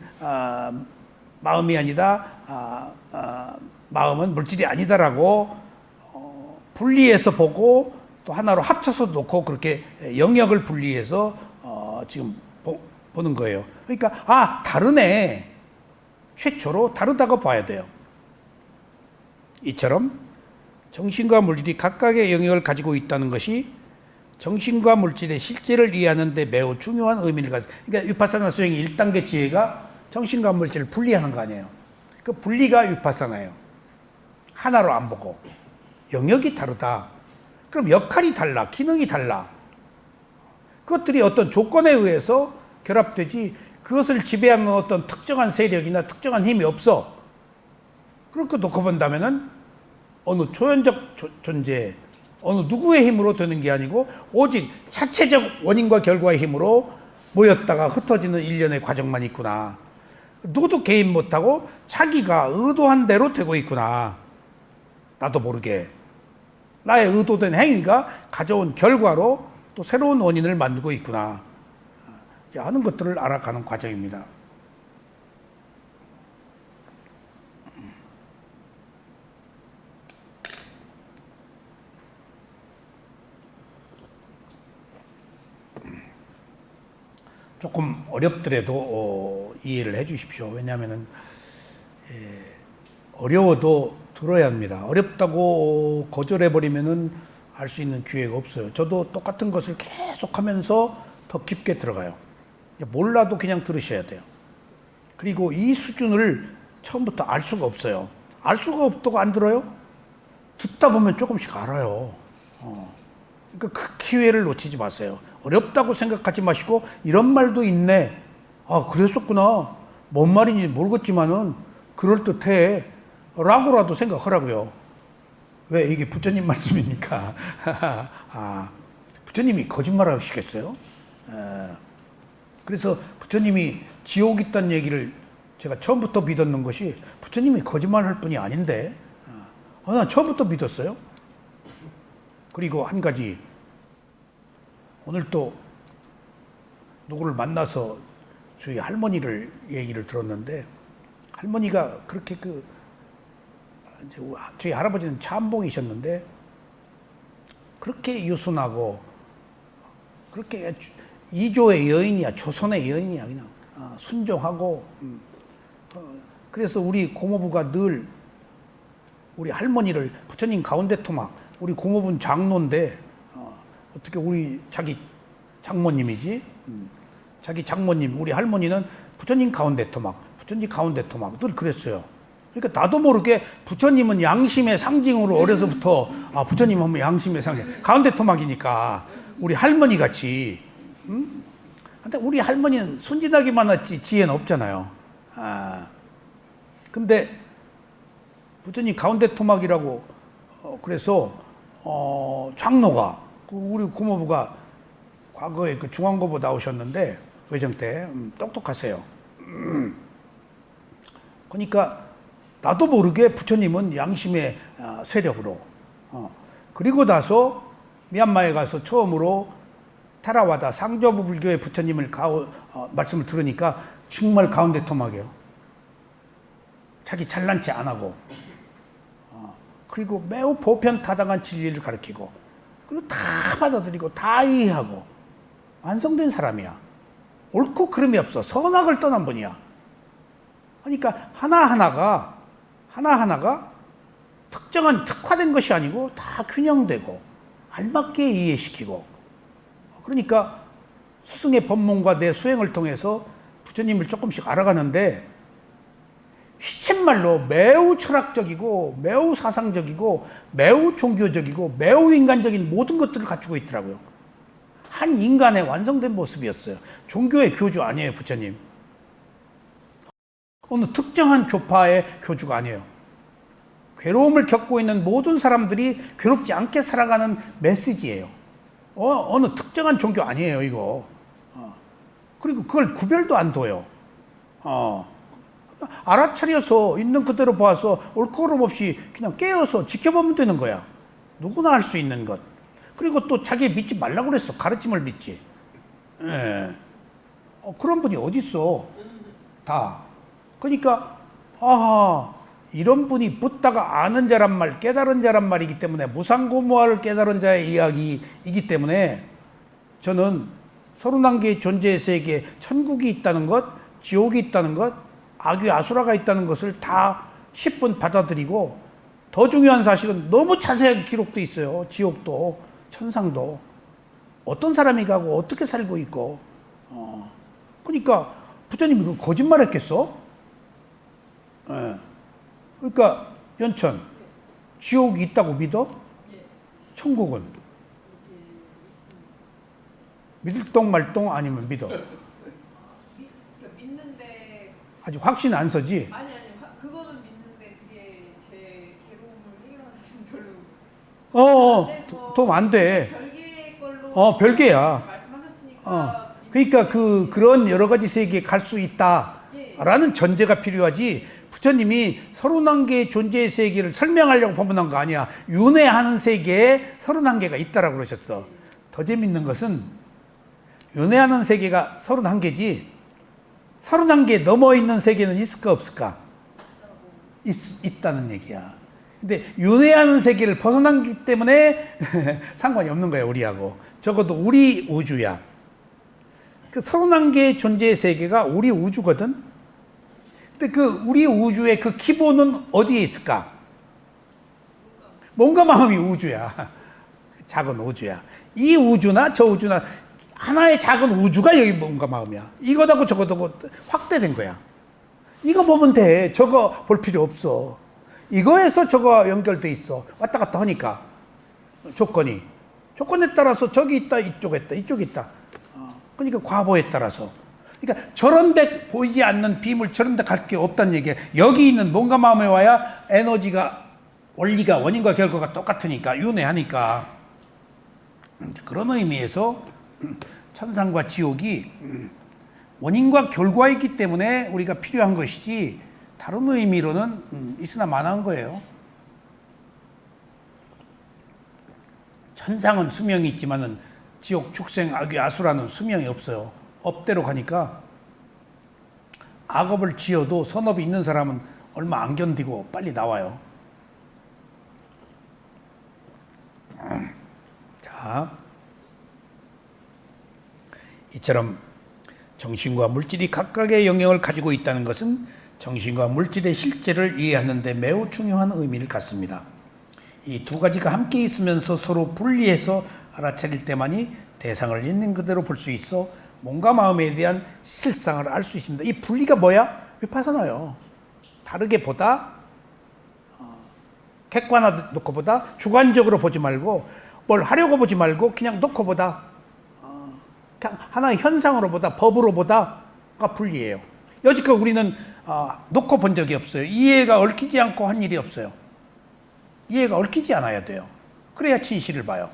마음이 아니다. 마음은 물질이 아니다라고 분리해서 보고 또 하나로 합쳐서 놓고 그렇게 영역을 분리해서 지금 보는 거예요. 그러니까 다르네. 최초로 다르다고 봐야 돼요. 이처럼 정신과 물질이 각각의 영역을 가지고 있다는 것이 정신과 물질의 실제를 이해하는 데 매우 중요한 의미를 가지고, 그러니까 위파사나 수행의 1단계 지혜가 정신과 물질을 분리하는 거 아니에요. 그 분리가 위파사나예요. 하나로 안 보고 영역이 다르다. 그럼 역할이 달라, 기능이 달라. 그것들이 어떤 조건에 의해서 결합되지 그것을 지배하는 어떤 특정한 세력이나 특정한 힘이 없어. 그렇게 놓고 본다면은 어느 초연적 존재, 어느 누구의 힘으로 되는 게 아니고 오직 자체적 원인과 결과의 힘으로 모였다가 흩어지는 일련의 과정만 있구나. 누구도 개입 못하고 자기가 의도한 대로 되고 있구나. 나도 모르게. 나의 의도된 행위가 가져온 결과로 또 새로운 원인을 만들고 있구나 하는 것들을 알아가는 과정입니다. 조금 어렵더라도 이해를 해 주십시오. 왜냐하면 어려워도 들어야 합니다. 어렵다고 거절해버리면 알 수 있는 기회가 없어요. 저도 똑같은 것을 계속하면서 더 깊게 들어가요. 몰라도 그냥 들으셔야 돼요. 그리고 이 수준을 처음부터 알 수가 없어요. 알 수가 없다고 안 들어요? 듣다 보면 조금씩 알아요. 그러니까 그 기회를 놓치지 마세요. 어렵다고 생각하지 마시고 이런 말도 있네. 그랬었구나. 뭔 말인지 모르겠지만은 그럴듯해. 라고라도 생각하라고요. 왜? 이게 부처님 말씀이니까. 부처님이 거짓말 하시겠어요? 그래서 부처님이 지옥 있다는 얘기를 제가 처음부터 믿었는 것이 부처님이 거짓말 할 뿐이 아닌데, 난 처음부터 믿었어요. 그리고 한 가지, 오늘 또 누구를 만나서 저희 할머니를 얘기를 들었는데, 할머니가 그렇게 저희 할아버지는 참봉이셨는데 그렇게 유순하고 그렇게 이조의 여인이야, 조선의 여인이야. 그냥 순종하고 그래서 우리 고모부가 늘 우리 할머니를 부처님 가운데 토막, 우리 고모부는 장로인데 어떻게 우리 자기 장모님이지? 자기 장모님, 우리 할머니는 부처님 가운데 토막, 부처님 가운데 토막 늘 그랬어요. 그러니까 나도 모르게 부처님은 양심의 상징으로 어려서부터 부처님 하면 양심의 상징, 가운데 토막이니까 우리 할머니 같이. 근데 우리 할머니는 순진하기만 했지 지혜는 없잖아요. 근데 부처님 가운데 토막이라고 그래서 장로가 우리 고모부가 과거에 그 중앙고보 나오셨는데 외정 때 똑똑하세요. 그러니까 나도 모르게 부처님은 양심의 세력으로 그리고 나서 미얀마에 가서 처음으로 테라와다 상조부 불교의 부처님을 말씀을 들으니까 정말 가운데 토막이에요. 자기 잘난 체 안 하고 그리고 매우 보편타당한 진리를 가르치고 그리고 다 받아들이고 다 이해하고 완성된 사람이야. 옳고 그름이 없어. 선악을 떠난 분이야. 그러니까 하나하나가 특정한 특화된 것이 아니고 다 균형되고 알맞게 이해시키고 그러니까 스승의 법문과 내 수행을 통해서 부처님을 조금씩 알아가는데 시쳇말로 매우 철학적이고 매우 사상적이고 매우 종교적이고 매우 인간적인 모든 것들을 갖추고 있더라고요. 한 인간의 완성된 모습이었어요. 종교의 교주 아니에요, 부처님. 어느 특정한 교파의 교주가 아니에요. 괴로움을 겪고 있는 모든 사람들이 괴롭지 않게 살아가는 메시지예요. 어느 특정한 종교 아니에요, 이거. 그리고 그걸 구별도 안 둬요. 알아차려서 있는 그대로 봐서 옳고 그름 없이 그냥 깨어서 지켜보면 되는 거야. 누구나 할 수 있는 것. 그리고 또 자기 믿지 말라고 그랬어. 가르침을 믿지. 예. 그런 분이 어디 있어? 다. 그러니까 이런 분이 붓다가 아는 자란 말, 깨달은 자란 말이기 때문에 무상고무화를 깨달은 자의 이야기이기 때문에 저는 31개의 존재의 세계에 천국이 있다는 것, 지옥이 있다는 것, 악귀 아수라가 있다는 것을 다 10분 받아들이고 더 중요한 사실은 너무 자세하게 기록돼 있어요. 지옥도 천상도 어떤 사람이 가고 어떻게 살고 있고 그러니까 부처님이 그 거짓말 했겠어? 예. 그러니까 연천 지옥이 있다고 믿어? 천국은? 믿을 똥 말 똥 아니면 믿어? 믿는데 아직 확신 안 서지? 아니 그거는 믿는데 그게 제 괴로움을 해결하는 별로 도움 안 돼. 별개의 걸로 별개야. 말씀하셨으니까 그러니까 그런 여러 가지 세계에 갈 수 있다라는 전제가 필요하지. 부처님이 31개의 존재의 세계를 설명하려고 법문한 거 아니야. 윤회하는 세계에 31개가 있다라고 그러셨어. 더 재밌는 것은 윤회하는 세계가 31개지 31개 넘어 있는 세계는 있을까 없을까? 있다는 얘기야. 근데 윤회하는 세계를 벗어나기 때문에 상관이 없는 거야, 우리하고. 적어도 우리 우주야. 그 31개의 존재의 세계가 우리 우주거든. 근데 그 우리 우주의 그 기본은 어디에 있을까? 몸과 마음이 우주야. 작은 우주야. 이 우주나 저 우주나 하나의 작은 우주가 여기 몸과 마음이야. 이거하고 저거하고 확대된 거야. 이거 보면 돼. 저거 볼 필요 없어. 이거에서 저거 연결돼 있어. 왔다 갔다 하니까 조건에 따라서 저기 있다, 이쪽에 있다, 이쪽에 있다. 그러니까 과보에 따라서. 그러니까 저런 데 보이지 않는 비물 저런 데 갈 게 없다는 얘기야. 여기 있는 몸과 마음에 와야 에너지가 원리가 원인과 결과가 똑같으니까 윤회하니까. 그런 의미에서 천상과 지옥이 원인과 결과이기 때문에 우리가 필요한 것이지 다른 의미로는 있으나 마나한 거예요. 천상은 수명이 있지만은 지옥, 축생, 악귀, 아수라는 수명이 없어요. 업대로 가니까 악업을 지어도 선업이 있는 사람은 얼마 안 견디고 빨리 나와요. 자, 이처럼 정신과 물질이 각각의 영역을 가지고 있다는 것은 정신과 물질의 실제를 이해하는 데 매우 중요한 의미를 갖습니다. 이 두 가지가 함께 있으면서 서로 분리해서 알아차릴 때만이 대상을 있는 그대로 볼 수 있어 몸과 마음에 대한 실상을 알 수 있습니다. 이 분리가 뭐야? 위파사나요. 다르게 보다, 객관화 놓고 보다, 주관적으로 보지 말고 뭘 하려고 보지 말고 그냥 놓고 보다, 그냥 하나의 현상으로 보다, 법으로 보다가 분리예요. 여지껏 우리는 놓고 본 적이 없어요. 이해가 얽히지 않고 한 일이 없어요. 이해가 얽히지 않아야 돼요. 그래야 진실을 봐요.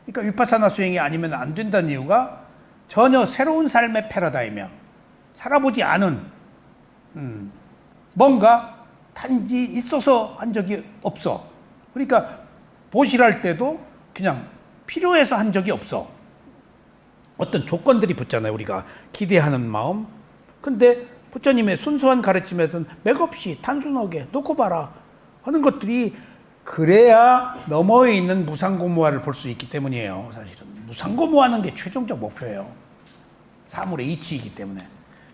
그러니까 위파사나 수행이 아니면 안 된다는 이유가 전혀 새로운 삶의 패러다임이야. 살아보지 않은 뭔가 단지 있어서 한 적이 없어. 그러니까 보시할 때도 그냥 필요해서 한 적이 없어. 어떤 조건들이 붙잖아요. 우리가 기대하는 마음. 근데 부처님의 순수한 가르침에서는 맥없이 단순하게 놓고 봐라 하는 것들이 그래야 너머에 있는 무상고무화를 볼 수 있기 때문이에요. 사실은 무상고무화하는 게 최종적 목표예요. 사물의 이치이기 때문에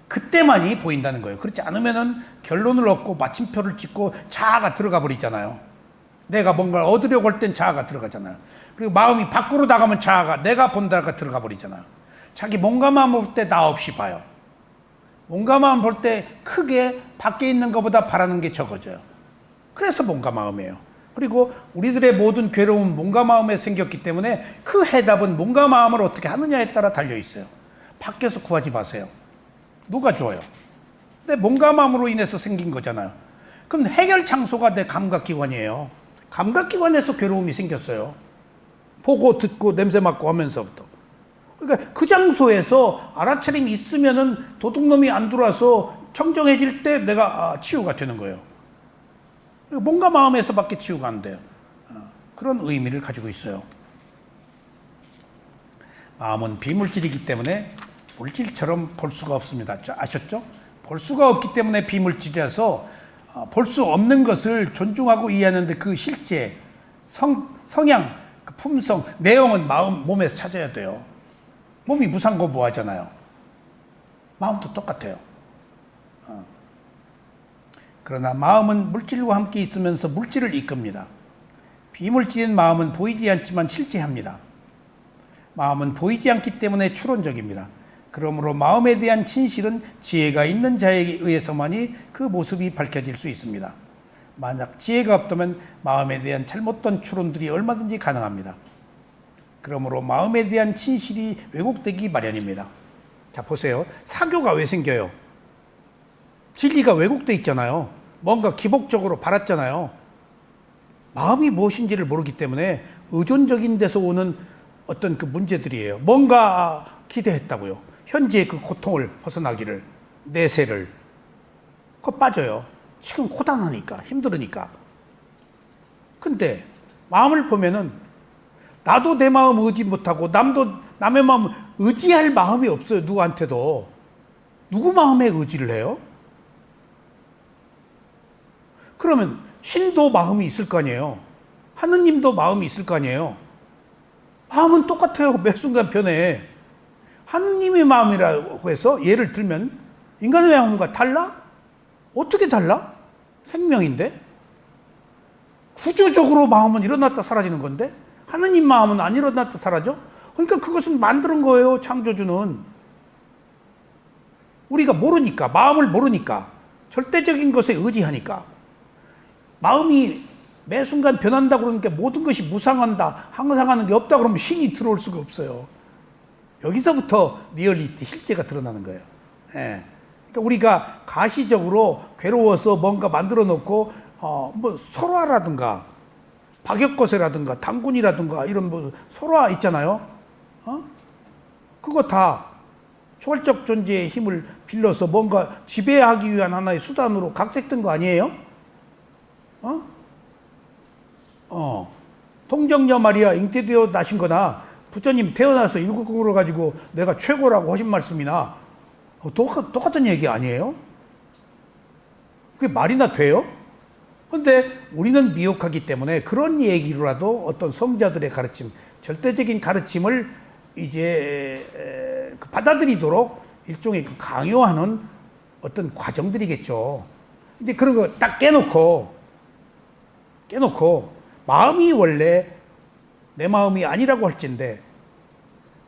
그때만이 보인다는 거예요. 그렇지 않으면은 결론을 얻고 마침표를 찍고 자아가 들어가 버리잖아요. 내가 뭔가를 얻으려고 할 땐 자아가 들어가잖아요. 그리고 마음이 밖으로 나가면 자아가 내가 본다가 들어가 버리잖아요. 자기 몸과 마음 볼 때 나 없이 봐요. 몸과 마음 볼 때 크게 밖에 있는 것보다 바라는 게 적어져요. 그래서 몸과 마음이에요. 그리고 우리들의 모든 괴로움은 몸과 마음에 생겼기 때문에 그 해답은 몸과 마음을 어떻게 하느냐에 따라 달려 있어요. 밖에서 구하지 마세요. 누가 줘요? 내 몸과 마음으로 인해서 생긴 거잖아요. 그럼 해결 장소가 내 감각기관이에요. 감각기관에서 괴로움이 생겼어요. 보고 듣고 냄새 맡고 하면서부터. 그러니까 그 장소에서 알아차림이 있으면은 도둑놈이 안 들어와서 청정해질 때 내가 치유가 되는 거예요. 몸과 마음에서밖에 치유가 안 돼요. 그런 의미를 가지고 있어요. 마음은 비물질이기 때문에 물질처럼 볼 수가 없습니다. 아셨죠? 볼 수가 없기 때문에 비물질이라서 볼 수 없는 것을 존중하고 이해하는데 그 실제 성향, 그 품성, 내용은 몸에서 찾아야 돼요. 몸이 무상고무하잖아요. 마음도 똑같아요. 그러나 마음은 물질과 함께 있으면서 물질을 이끕니다. 비물질인 마음은 보이지 않지만 실제합니다. 마음은 보이지 않기 때문에 추론적입니다. 그러므로 마음에 대한 진실은 지혜가 있는 자에 의해서만이 그 모습이 밝혀질 수 있습니다. 만약 지혜가 없다면 마음에 대한 잘못된 추론들이 얼마든지 가능합니다. 그러므로 마음에 대한 진실이 왜곡되기 마련입니다. 자, 보세요. 사교가 왜 생겨요? 진리가 왜곡돼 있잖아요. 뭔가 기복적으로 바랐잖아요. 마음이 무엇인지를 모르기 때문에 의존적인 데서 오는 어떤 그 문제들이에요. 뭔가 기대했다고요. 현재의 그 고통을 벗어나기를, 내세를. 그거 빠져요. 지금 고단하니까, 힘들으니까. 근데 마음을 보면은 나도 내 마음 의지 못하고 남도 남의 마음 의지할 마음이 없어요. 누구한테도. 누구 마음에 의지를 해요? 그러면 신도 마음이 있을 거 아니에요. 하느님도 마음이 있을 거 아니에요. 마음은 똑같아요. 매 순간 변해. 하느님의 마음이라고 해서 예를 들면 인간의 마음과 달라? 어떻게 달라? 생명인데? 구조적으로 마음은 일어났다 사라지는 건데 하느님 마음은 안 일어났다 사라져? 그러니까 그것은 만드는 거예요. 창조주는. 우리가 모르니까, 마음을 모르니까, 절대적인 것에 의지하니까 마음이 매 순간 변한다 그러니까 모든 것이 무상한다, 항상하는 게 없다 그러면 신이 들어올 수가 없어요. 여기서부터 리얼리티, 실제가 드러나는 거예요. 예. 그러니까 우리가 가시적으로 괴로워서 뭔가 만들어 놓고 뭐 설화라든가 박역거세라든가 당군이라든가 이런 뭐 설화 있잖아요. 그거 다 초월적 존재의 힘을 빌려서 뭔가 지배하기 위한 하나의 수단으로 각색된 거 아니에요? 통정녀 마리아 잉태되어 나신 거나 부처님 태어나서 일국으로 가지고 내가 최고라고 하신 말씀이나 똑같은 얘기 아니에요? 그게 말이나 돼요? 근데 우리는 미혹하기 때문에 그런 얘기로라도 어떤 성자들의 가르침, 절대적인 가르침을 이제 받아들이도록 일종의 강요하는 어떤 과정들이겠죠. 근데 그런 거 딱 깨놓고 마음이 원래 내 마음이 아니라고 할진데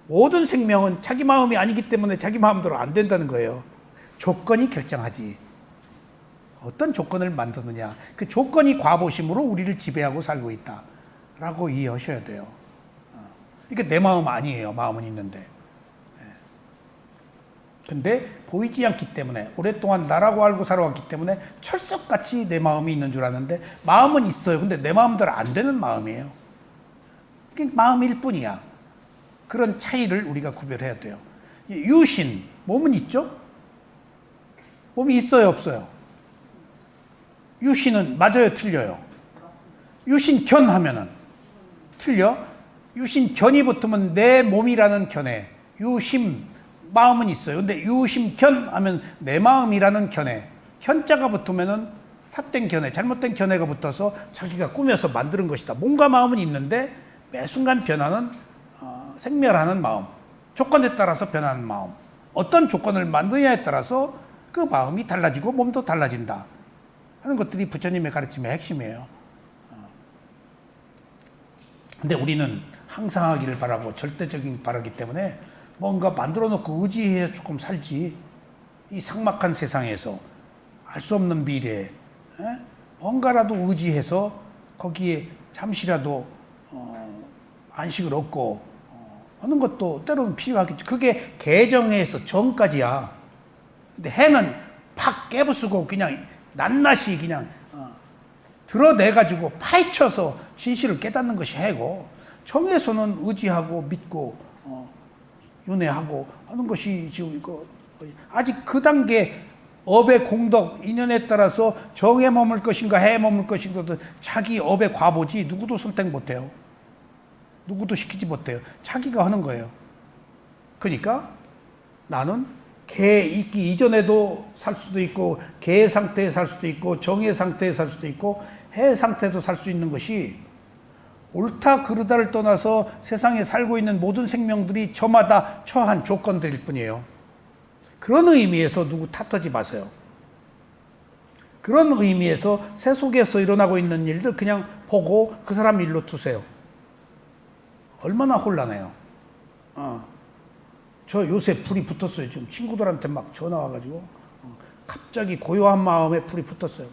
모든 생명은 자기 마음이 아니기 때문에 자기 마음대로 안 된다는 거예요. 조건이 결정하지. 어떤 조건을 만드느냐. 그 조건이 과보심으로 우리를 지배하고 살고 있다라고 이해하셔야 돼요. 그러니까 내 마음 아니에요. 마음은 있는데. 근데 보이지 않기 때문에 오랫동안 나라고 알고 살아왔기 때문에 철석같이 내 마음이 있는 줄 아는데 마음은 있어요. 근데 내 마음대로 안 되는 마음이에요. 그게 마음일 뿐이야. 그런 차이를 우리가 구별해야 돼요. 유신, 몸은 있죠? 몸이 있어요, 없어요? 유신은 맞아요, 틀려요? 유신견 하면은 틀려? 유신견이 붙으면 내 몸이라는 견해, 유심, 마음은 있어요. 근데 유심견 하면 내 마음이라는 견해, 현자가 붙으면은 삿된 견해, 잘못된 견해가 붙어서 자기가 꾸며서 만드는 것이다. 몸과 마음은 있는데 매 순간 변하는 생멸하는 마음, 조건에 따라서 변하는 마음, 어떤 조건을 만드냐에 따라서 그 마음이 달라지고 몸도 달라진다 하는 것들이 부처님의 가르침의 핵심이에요. 근데 우리는 항상하기를 바라고 절대적인 바라기 때문에 뭔가 만들어 놓고 의지해 조금 살지. 이 삭막한 세상에서 알 수 없는 미래에 뭔가라도 의지해서 거기에 잠시라도 안식을 얻고 하는 것도 때로는 필요하겠죠. 그게 개정에서 정까지야. 근데 해는 팍 깨부수고 그냥 낱낱이 그냥 드러내가지고 파헤쳐서 진실을 깨닫는 것이 해고, 정에서는 의지하고 믿고 윤회하고 하는 것이 지금 이거 아직 그 단계 업의 공덕 인연에 따라서 정에 머물 것인가 해에 머물 것인가 자기 업의 과보지 누구도 선택 못해요. 누구도 시키지 못해요. 자기가 하는 거예요. 그러니까 나는 개 있기 이전에도 살 수도 있고 개 상태에 살 수도 있고 정의 상태에 살 수도 있고 해 상태도 살 수 있는 것이 옳다 그르다를 떠나서 세상에 살고 있는 모든 생명들이 저마다 처한 조건들일 뿐이에요. 그런 의미에서 누구 탓하지 마세요. 그런 의미에서 세속에서 일어나고 있는 일들 그냥 보고 그 사람 일로 두세요. 얼마나 혼란해요. 저 요새 불이 붙었어요. 지금 친구들한테 막 전화 와가지고 갑자기 고요한 마음에 불이 붙었어요.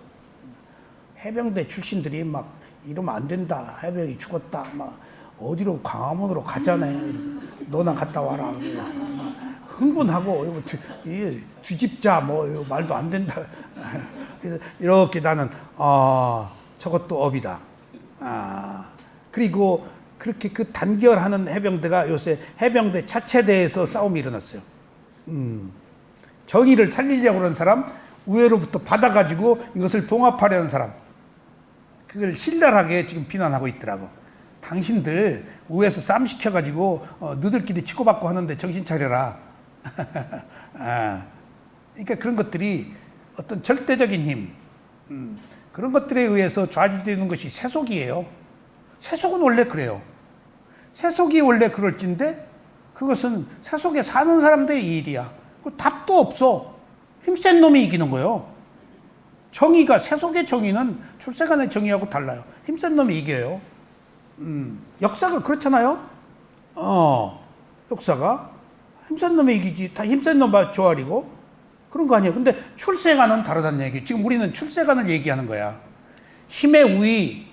해병대 출신들이 막 이러면 안 된다. 해병이 죽었다. 막 어디로 광화문으로 가자네. 너나 갔다 와라. 흥분하고 뒤집자 뭐 말도 안 된다. 그래서 이렇게 나는 저것도 업이다. 그리고 그렇게 그 단결하는 해병대가 요새 해병대 차체대에서 싸움이 일어났어요. 정의를 살리려고 하는 사람, 우회로부터 받아가지고 이것을 봉합하려는 사람, 그걸 신랄하게 지금 비난하고 있더라고. 당신들 우회에서 싸움 시켜가지고 너들끼리 치고받고 하는데 정신 차려라. 그러니까 그런 것들이 어떤 절대적인 힘, 그런 것들에 의해서 좌지되는 것이 세속이에요. 세속은 원래 그래요. 세속이 원래 그럴진데 그것은 세속에 사는 사람들의 일이야. 그 답도 없어. 힘센 놈이 이기는 거예요. 정의가, 세속의 정의는 출세간의 정의하고 달라요. 힘센 놈이 이겨요. 역사가 그렇잖아요. 역사가 힘센 놈이 이기지. 다 힘센 놈 조아리고 그런 거 아니에요. 근데 출세간은 다르다는 얘기. 지금 우리는 출세간을 얘기하는 거야. 힘의 우위,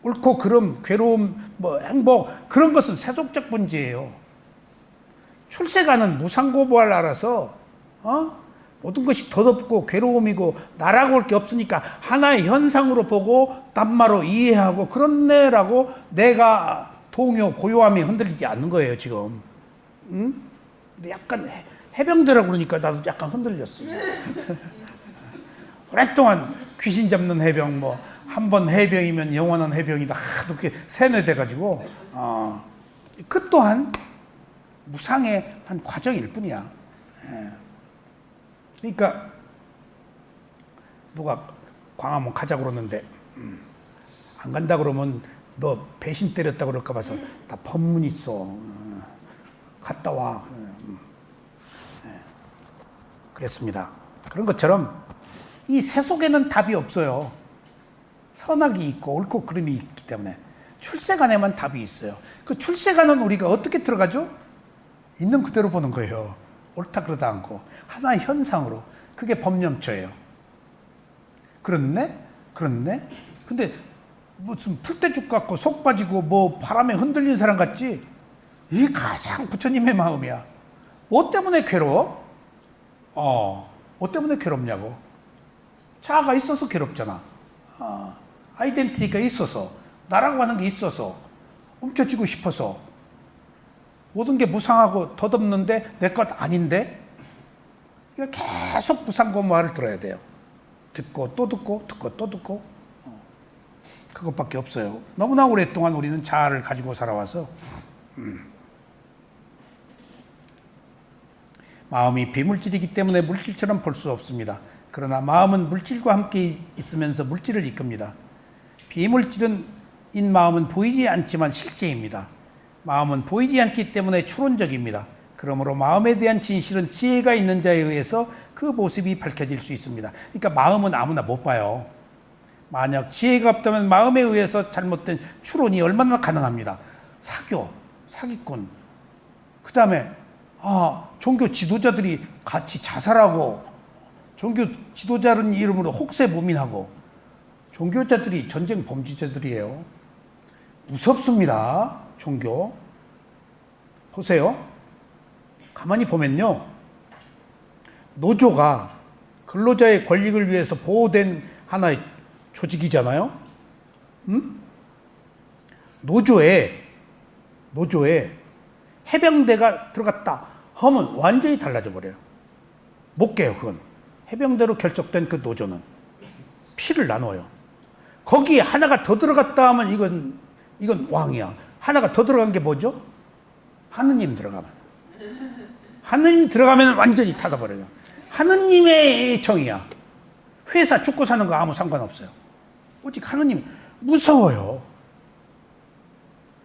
옳고 그름, 괴로움, 뭐 행복, 그런 것은 세속적 문제예요. 출세간은 무상고부할 알아서 모든 것이 덧없고 괴로움이고 나라고 할 게 없으니까 하나의 현상으로 보고 낱마로 이해하고 그런 애라고 내가 동요, 고요함이 흔들리지 않는 거예요, 지금. 근데 약간 해병대라고 그러니까 나도 약간 흔들렸어. 오랫동안 귀신 잡는 해병, 뭐, 한 번 해병이면 영원한 해병이다. 하도 그렇게 세뇌돼가지고, 그 또한 무상의 한 과정일 뿐이야. 그러니까, 누가 광화문 가자고 그러는데, 안 간다 그러면 너 배신 때렸다 그럴까 봐서 다 법문 있어. 갔다 와. 그랬습니다. 그런 것처럼 이 새 속에는 답이 없어요. 선악이 있고 옳고 그름이 있기 때문에 출세간에만 답이 있어요. 그 출세간은 우리가 어떻게 들어가죠? 있는 그대로 보는 거예요. 옳다 그러다 않고 하나의 현상으로. 그게 법념처예요. 그렇네? 근데 무슨 풀떼죽 같고 속 빠지고 뭐 바람에 흔들리는 사람 같지? 이게 가장 부처님의 마음이야. 뭐 때문에 괴로워? 뭐 때문에 괴롭냐고? 자아가 있어서 괴롭잖아. 아이덴티티가 있어서, 나라고 하는 게 있어서, 움켜쥐고 싶어서, 모든 게 무상하고 덧없는데 내 것 아닌데? 이거 계속 무상고마를 들어야 돼요. 듣고 또 듣고, 듣고 또 듣고. 그것밖에 없어요. 너무나 오랫동안 우리는 자아를 가지고 살아와서 마음이 비물질이기 때문에 물질처럼 볼 수 없습니다. 그러나 마음은 물질과 함께 있으면서 물질을 이끕니다. 비물질은 인 마음은 보이지 않지만 실제입니다. 마음은 보이지 않기 때문에 추론적입니다. 그러므로 마음에 대한 진실은 지혜가 있는 자에 의해서 그 모습이 밝혀질 수 있습니다. 그러니까 마음은 아무나 못 봐요. 만약 지혜가 없다면 마음에 의해서 잘못된 추론이 얼마나 가능합니다. 사기꾼. 그 다음에 종교 지도자들이 같이 자살하고 종교 지도자라는 이름으로 혹세무민하고 종교자들이 전쟁 범죄자들이에요. 무섭습니다. 종교. 보세요. 가만히 보면요. 노조가 근로자의 권익을 위해서 보호된 하나의 조직이잖아요. 노조에 해병대가 들어갔다 하면 완전히 달라져 버려요. 못 깨요, 그건. 해병대로 결속된 그 노조는 피를 나눠요. 거기에 하나가 더 들어갔다 하면 이건 왕이야. 하나가 더 들어간 게 뭐죠? 하느님 들어가면 완전히 닫아버려요. 하느님의 정이야. 회사 죽고 사는 거 아무 상관없어요. 오직 하느님. 무서워요.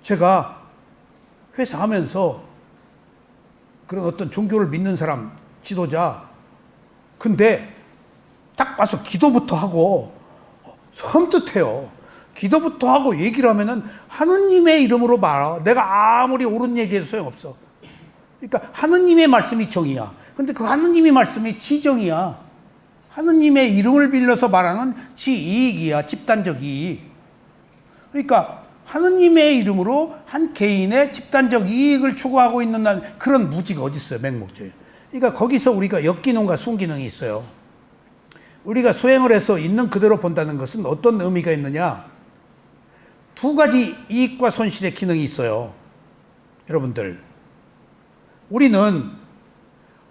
제가 회사 하면서 그런 어떤 종교를 믿는 사람, 지도자, 근데 딱 와서 기도부터 하고 섬뜩해요. 기도부터 하고 얘기를 하면은 하느님의 이름으로 말아. 내가 아무리 옳은 얘기해도 소용없어. 그러니까 하느님의 말씀이 정이야. 근데 그 하느님의 말씀이 지정이야. 하느님의 이름을 빌려서 말하는 지이익이야. 집단적 이익. 그러니까 하느님의 이름으로 한 개인의 집단적 이익을 추구하고 있는 그런 무지가 어디 있어요. 맹목적이에요. 그러니까 거기서 우리가 역기능과 순기능이 있어요. 우리가 수행을 해서 있는 그대로 본다는 것은 어떤 의미가 있느냐? 두 가지 이익과 손실의 기능이 있어요. 여러분들, 우리는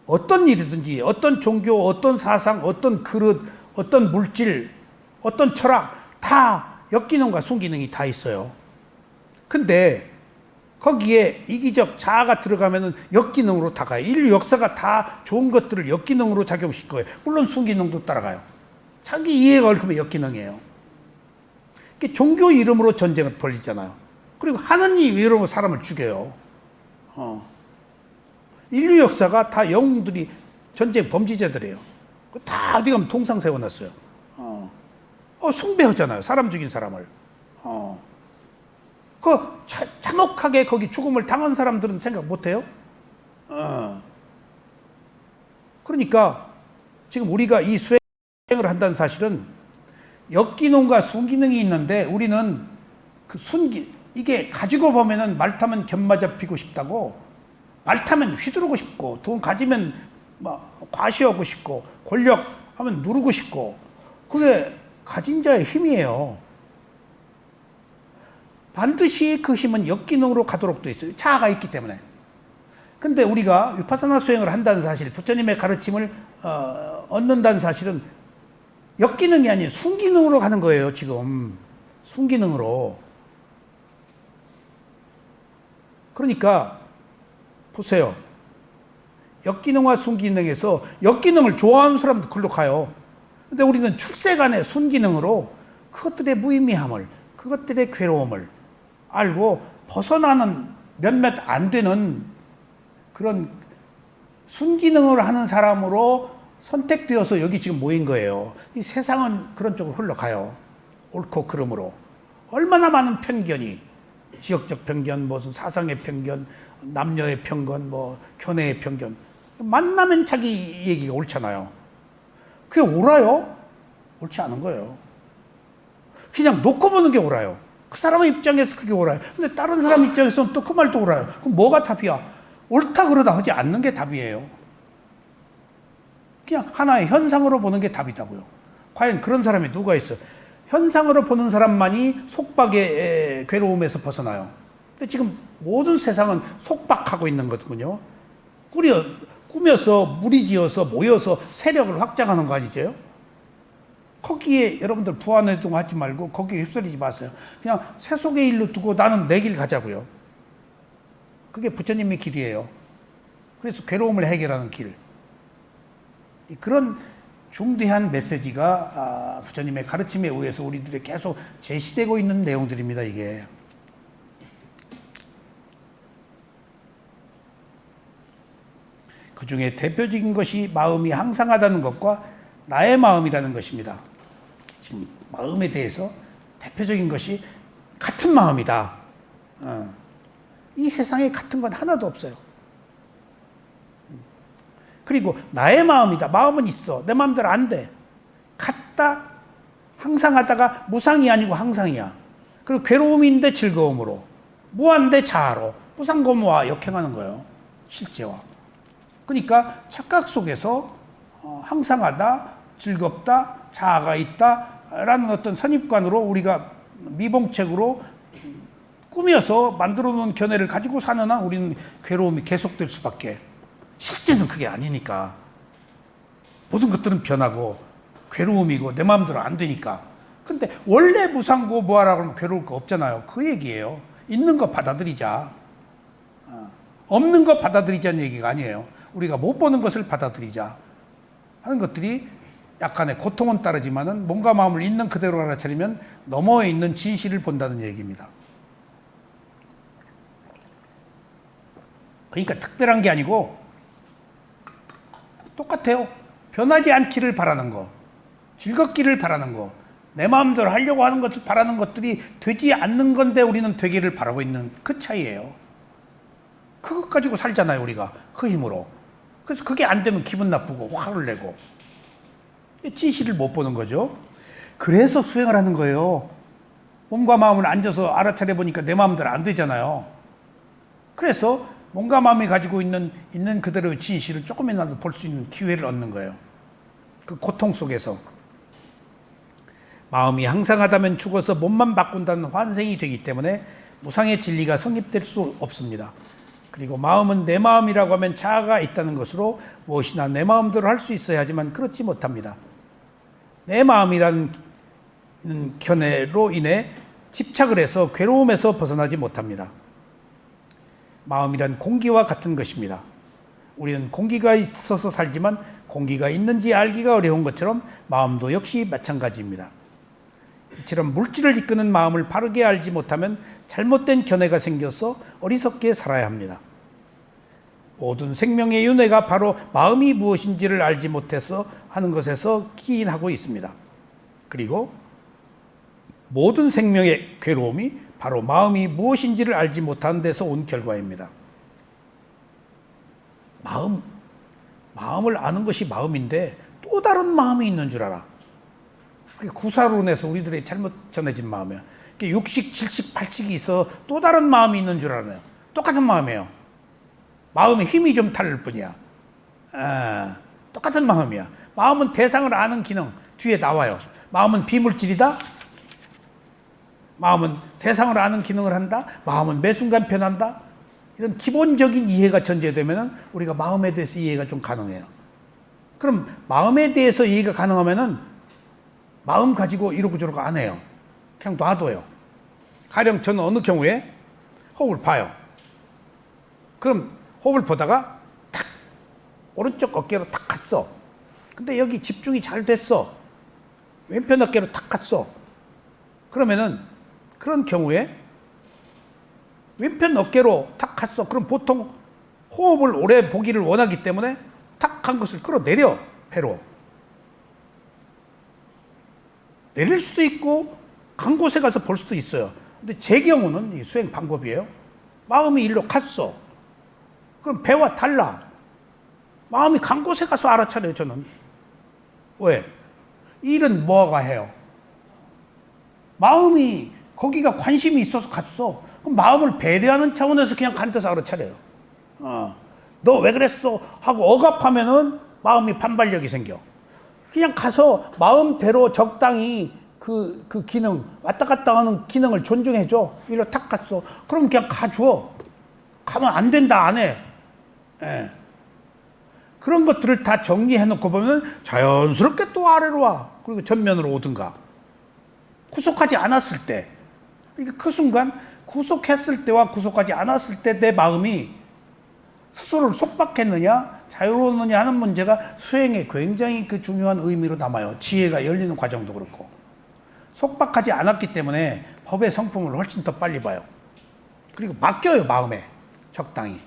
어떤 일이든지 어떤 종교, 어떤 사상, 어떤 그릇, 어떤 물질, 어떤 철학 다 역기능과 순기능이 다 있어요. 근데 거기에 이기적 자아가 들어가면은 역기능으로 다가요. 인류 역사가 다 좋은 것들을 역기능으로 작용시킬 거예요. 물론 순기능도 따라가요. 자기 이해가 얽히면 역기능이에요. 종교 이름으로 전쟁을 벌이잖아요. 그리고 하느님 이름으로 사람을 죽여요. 인류 역사가 다 영웅들이 전쟁 범죄자들이에요. 다 어디 가면 동상 세워놨어요. 숭배하잖아요. 사람 죽인 사람을. 참혹하게 거기 죽음을 당한 사람들은 생각 못해요? 그러니까 지금 우리가 이 수행을 한다는 사실은 역기능과 순기능이 있는데 우리는 그 이게 가지고 보면은 말 타면 견마 잡히고 싶다고, 말 타면 휘두르고 싶고, 돈 가지면 막 과시하고 싶고, 권력 하면 누르고 싶고, 그게 가진 자의 힘이에요. 반드시 그 힘은 역기능으로 가도록 돼 있어요. 자아가 있기 때문에. 근데 우리가 위파사나 수행을 한다는 사실, 부처님의 가르침을 얻는다는 사실은 역기능이 아닌 순기능으로 가는 거예요, 지금. 순기능으로. 그러니까 보세요. 역기능과 순기능에서 역기능을 좋아하는 사람도 글로 가요. 근데 우리는 출세간의 순기능으로 그것들의 무의미함을, 그것들의 괴로움을 알고 벗어나는 몇몇 안 되는 그런 순기능을 하는 사람으로 선택되어서 여기 지금 모인 거예요. 이 세상은 그런 쪽으로 흘러가요. 옳고 그름으로. 얼마나 많은 편견이, 지역적 편견, 무슨 사상의 편견, 남녀의 편견, 뭐 견해의 편견. 만나면 자기 얘기가 옳잖아요. 그게 옳아요? 옳지 않은 거예요. 그냥 놓고 보는 게 옳아요. 그 사람의 입장에서 그게 옳아요. 근데 다른 사람 입장에서는 또 그 말도 옳아요. 그럼 뭐가 답이야? 옳다 그러다 하지 않는 게 답이에요. 그냥 하나의 현상으로 보는 게 답이다고요. 과연 그런 사람이 누가 있어요? 현상으로 보는 사람만이 속박의 괴로움에서 벗어나요. 근데 지금 모든 세상은 속박하고 있는 거거든요. 꾸며서 무리지어서 모여서 세력을 확장하는 거 아니죠? 거기에 여러분들 부안해동하지 말고 거기에 휩쓸리지 마세요. 그냥 세속의 일로 두고 나는 내 길 가자고요. 그게 부처님의 길이에요. 그래서 괴로움을 해결하는 길. 그런 중대한 메시지가 부처님의 가르침에 의해서 우리들에게 계속 제시되고 있는 내용들입니다. 이게. 그 중에 대표적인 것이 마음이 항상하다는 것과 나의 마음이라는 것입니다. 지금 마음에 대해서 대표적인 것이 같은 마음이다. 이 세상에 같은 건 하나도 없어요. 그리고 나의 마음이다. 마음은 있어. 내 마음대로 안 돼. 같다. 항상하다가 무상이 아니고 항상이야. 그리고 괴로움인데 즐거움으로, 무한대 자아로, 무상고무와 역행하는 거예요. 실제와. 그러니까 착각 속에서 항상하다, 즐겁다, 자아가 있다라는 어떤 선입관으로 우리가 미봉책으로 꾸며서 만들어 놓은 견해를 가지고 사는 한 우리는 괴로움이 계속될 수밖에. 실제는 그게 아니니까. 모든 것들은 변하고 괴로움이고 내 마음대로 안 되니까. 근데 원래 무상고 무아라고 하면 괴로울 거 없잖아요. 그 얘기예요. 있는 거 받아들이자. 없는 거 받아들이자는 얘기가 아니에요. 우리가 못 보는 것을 받아들이자 하는 것들이 약간의 고통은 따르지만은 몸과 마음을 있는 그대로 알아차리면 넘어 있는 진실을 본다는 얘기입니다. 그러니까 특별한 게 아니고 똑같아요. 변하지 않기를 바라는 거, 즐겁기를 바라는 거, 내 마음대로 하려고 하는 것을 바라는 것들이 되지 않는 건데 우리는 되기를 바라고 있는 그 차이예요. 그것 가지고 살잖아요, 우리가. 그 힘으로. 그래서 그게 안 되면 기분 나쁘고 화를 내고 진실을 못 보는 거죠. 그래서 수행을 하는 거예요. 몸과 마음을 앉아서 알아차려 보니까 내 마음대로 안 되잖아요. 그래서 몸과 마음이 가지고 있는 그대로의 진실을 조금이라도 볼 수 있는 기회를 얻는 거예요. 그 고통 속에서. 마음이 항상하다면 죽어서 몸만 바꾼다는 환생이 되기 때문에 무상의 진리가 성립될 수 없습니다. 그리고 마음은 내 마음이라고 하면 자아가 있다는 것으로 무엇이나 내 마음대로 할 수 있어야 하지만 그렇지 못합니다. 내 마음이라는 견해로 인해 집착을 해서 괴로움에서 벗어나지 못합니다. 마음이란 공기와 같은 것입니다. 우리는 공기가 있어서 살지만 공기가 있는지 알기가 어려운 것처럼 마음도 역시 마찬가지입니다. 이처럼 물질을 이끄는 마음을 바르게 알지 못하면 잘못된 견해가 생겨서 어리석게 살아야 합니다. 모든 생명의 윤회가 바로 마음이 무엇인지를 알지 못해서 하는 것에서 기인하고 있습니다. 그리고 모든 생명의 괴로움이 바로 마음이 무엇인지를 알지 못하는 데서 온 결과입니다. 마음을 아는 것이 마음인데 또 다른 마음이 있는 줄 알아. 그게 구사론에서 우리들이 잘못 전해진 마음이야. 육식, 칠식, 팔식이 있어 또 다른 마음이 있는 줄 알아요. 똑같은 마음이에요. 마음의 힘이 좀 다를 뿐이야. 똑같은 마음이야. 마음은 대상을 아는 기능 뒤에 나와요. 마음은 비물질이다. 마음은 대상을 아는 기능을 한다. 마음은 매 순간 변한다. 이런 기본적인 이해가 전제되면 우리가 마음에 대해서 이해가 좀 가능해요. 그럼 마음에 대해서 이해가 가능하면은 마음 가지고 이러고 저러고 안 해요. 그냥 놔둬요. 가령 저는 어느 경우에 호흡을 봐요. 그럼 호흡을 보다가 탁 오른쪽 어깨로 탁 갔어. 근데 여기 집중이 잘 됐어. 왼편 어깨로 탁 갔어. 그러면은 그런 경우에 왼편 어깨로 탁 갔어. 그럼 보통 호흡을 오래 보기를 원하기 때문에 탁 한 것을 끌어내려. 배로. 내릴 수도 있고 간 곳에 가서 볼 수도 있어요. 근데 제 경우는 이 수행 방법이에요. 마음이 일로 갔어. 그럼 배와 달라. 마음이 간 곳에 가서 알아차려요, 저는. 왜? 일은 뭐가 해요? 마음이 거기가 관심이 있어서 갔어. 그럼 마음을 배려하는 차원에서 그냥 간 데서 알아차려요. 너 왜 그랬어? 하고 억압하면은 마음이 반발력이 생겨. 그냥 가서 마음대로 적당히 그 기능, 왔다 갔다 하는 기능을 존중해줘. 이리로 탁 갔어. 그럼 그냥 가줘. 가면 안 된다, 안 해. 예. 그런 것들을 다 정리해 놓고 보면 자연스럽게 또 아래로 와. 그리고 전면으로 오든가. 구속하지 않았을 때. 그러니까 그 순간 구속했을 때와 구속하지 않았을 때 내 마음이 스스로를 속박했느냐, 자유로웠느냐 하는 문제가 수행에 굉장히 그 중요한 의미로 남아요. 지혜가 열리는 과정도 그렇고. 속박하지 않았기 때문에 법의 성품을 훨씬 더 빨리 봐요. 그리고 맡겨요, 마음에. 적당히.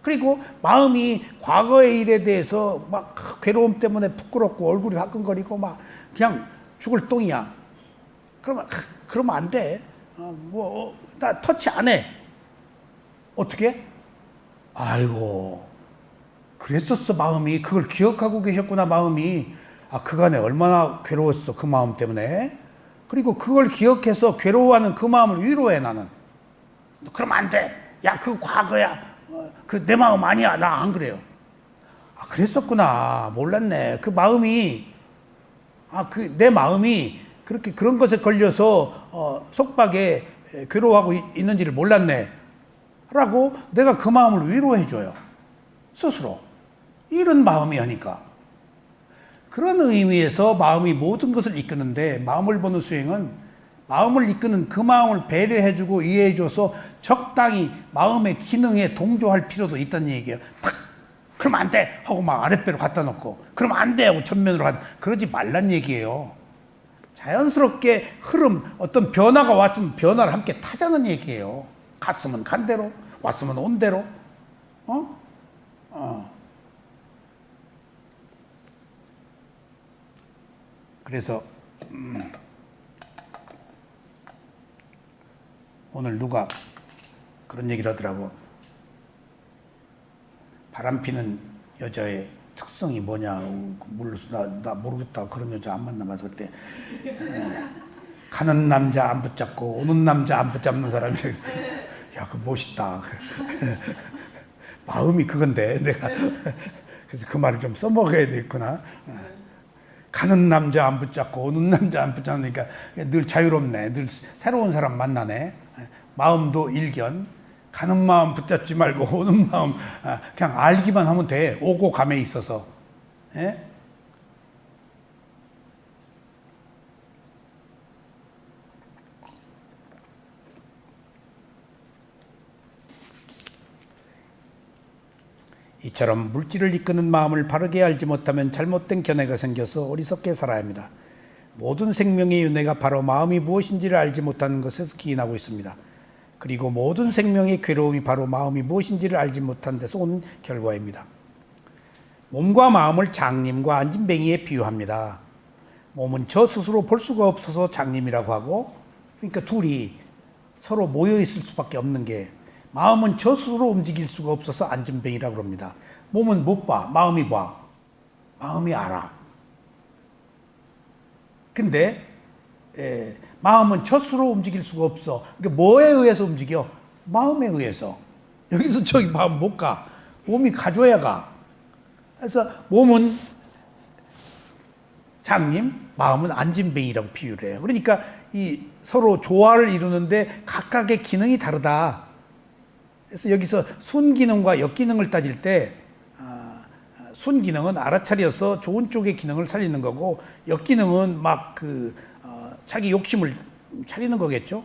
그리고 마음이 과거의 일에 대해서 막 괴로움 때문에 부끄럽고 얼굴이 화끈거리고 막 그냥 죽을 똥이야. 그러면 안 돼. 나 터치 안 해. 어떻게? 아이고, 그랬었어, 마음이. 그걸 기억하고 계셨구나, 마음이. 그간에 얼마나 괴로웠어, 그 마음 때문에. 그리고 그걸 기억해서 괴로워하는 그 마음을 위로해, 나는. 그러면 안 돼. 야, 그거 과거야. 그 내 마음 아니야. 나 안 그래요. 그랬었구나. 몰랐네. 그 마음이, 내 마음이 그렇게 그런 것에 걸려서 속박에 괴로워하고 있는지를 몰랐네. 라고 내가 그 마음을 위로해줘요. 스스로. 이런 마음이 하니까. 그런 의미에서 마음이 모든 것을 이끄는데, 마음을 보는 수행은 마음을 이끄는 그 마음을 배려해주고 이해해줘서 적당히 마음의 기능에 동조할 필요도 있다는 얘기예요. 탁! 그러면 안 돼! 하고 막 아랫배로 갖다 놓고, 그러면 안 돼! 하고 전면으로 그러지 말란 얘기예요. 자연스럽게 흐름, 어떤 변화가 왔으면 변화를 함께 타자는 얘기예요. 갔으면 간 대로, 왔으면 온 대로. 그래서 오늘 누가 그런 얘기를 하더라고. 바람피는 여자의 특성이 뭐냐. 나 모르겠다. 그런 여자 안 만나봐서 그때. 가는 남자 안 붙잡고 오는 남자 안 붙잡는 사람이래. 야, 그 멋있다. 마음이 그건데 내가 그래서 그 말을 좀 써먹어야 되겠구나. 가는 남자 안 붙잡고 오는 남자 안 붙잡으니까 늘 자유롭네. 늘 새로운 사람 만나네. 마음도 일견. 가는 마음 붙잡지 말고 오는 마음 그냥 알기만 하면 돼. 오고 감에 있어서. 예? 이처럼 물질을 이끄는 마음을 바르게 알지 못하면 잘못된 견해가 생겨서 어리석게 살아야 합니다. 모든 생명의 윤회가 바로 마음이 무엇인지를 알지 못하는 것에서 기인하고 있습니다. 그리고 모든 생명의 괴로움이 바로 마음이 무엇인지를 알지 못한 데서 온 결과입니다. 몸과 마음을 장님과 안진뱅이에 비유합니다. 몸은 저 스스로 볼 수가 없어서 장님이라고 하고, 그러니까 둘이 서로 모여 있을 수밖에 없는 게, 마음은 저 스스로 움직일 수가 없어서 안진뱅이라고 합니다. 몸은 못 봐, 마음이 봐. 마음이 알아. 근데 마음은 저 스스로 움직일 수가 없어. 그러니까 뭐에 의해서 움직여? 마음에 의해서. 여기서 저기 마음 못 가. 몸이 가줘야 가. 그래서 몸은 장님, 마음은 안진뱅이라고 비유를 해요. 그러니까 이 서로 조화를 이루는데 각각의 기능이 다르다. 그래서 여기서 순기능과 역기능을 따질 때 순기능은 알아차려서 좋은 쪽의 기능을 살리는 거고, 역기능은 막 자기 욕심을 차리는 거겠죠.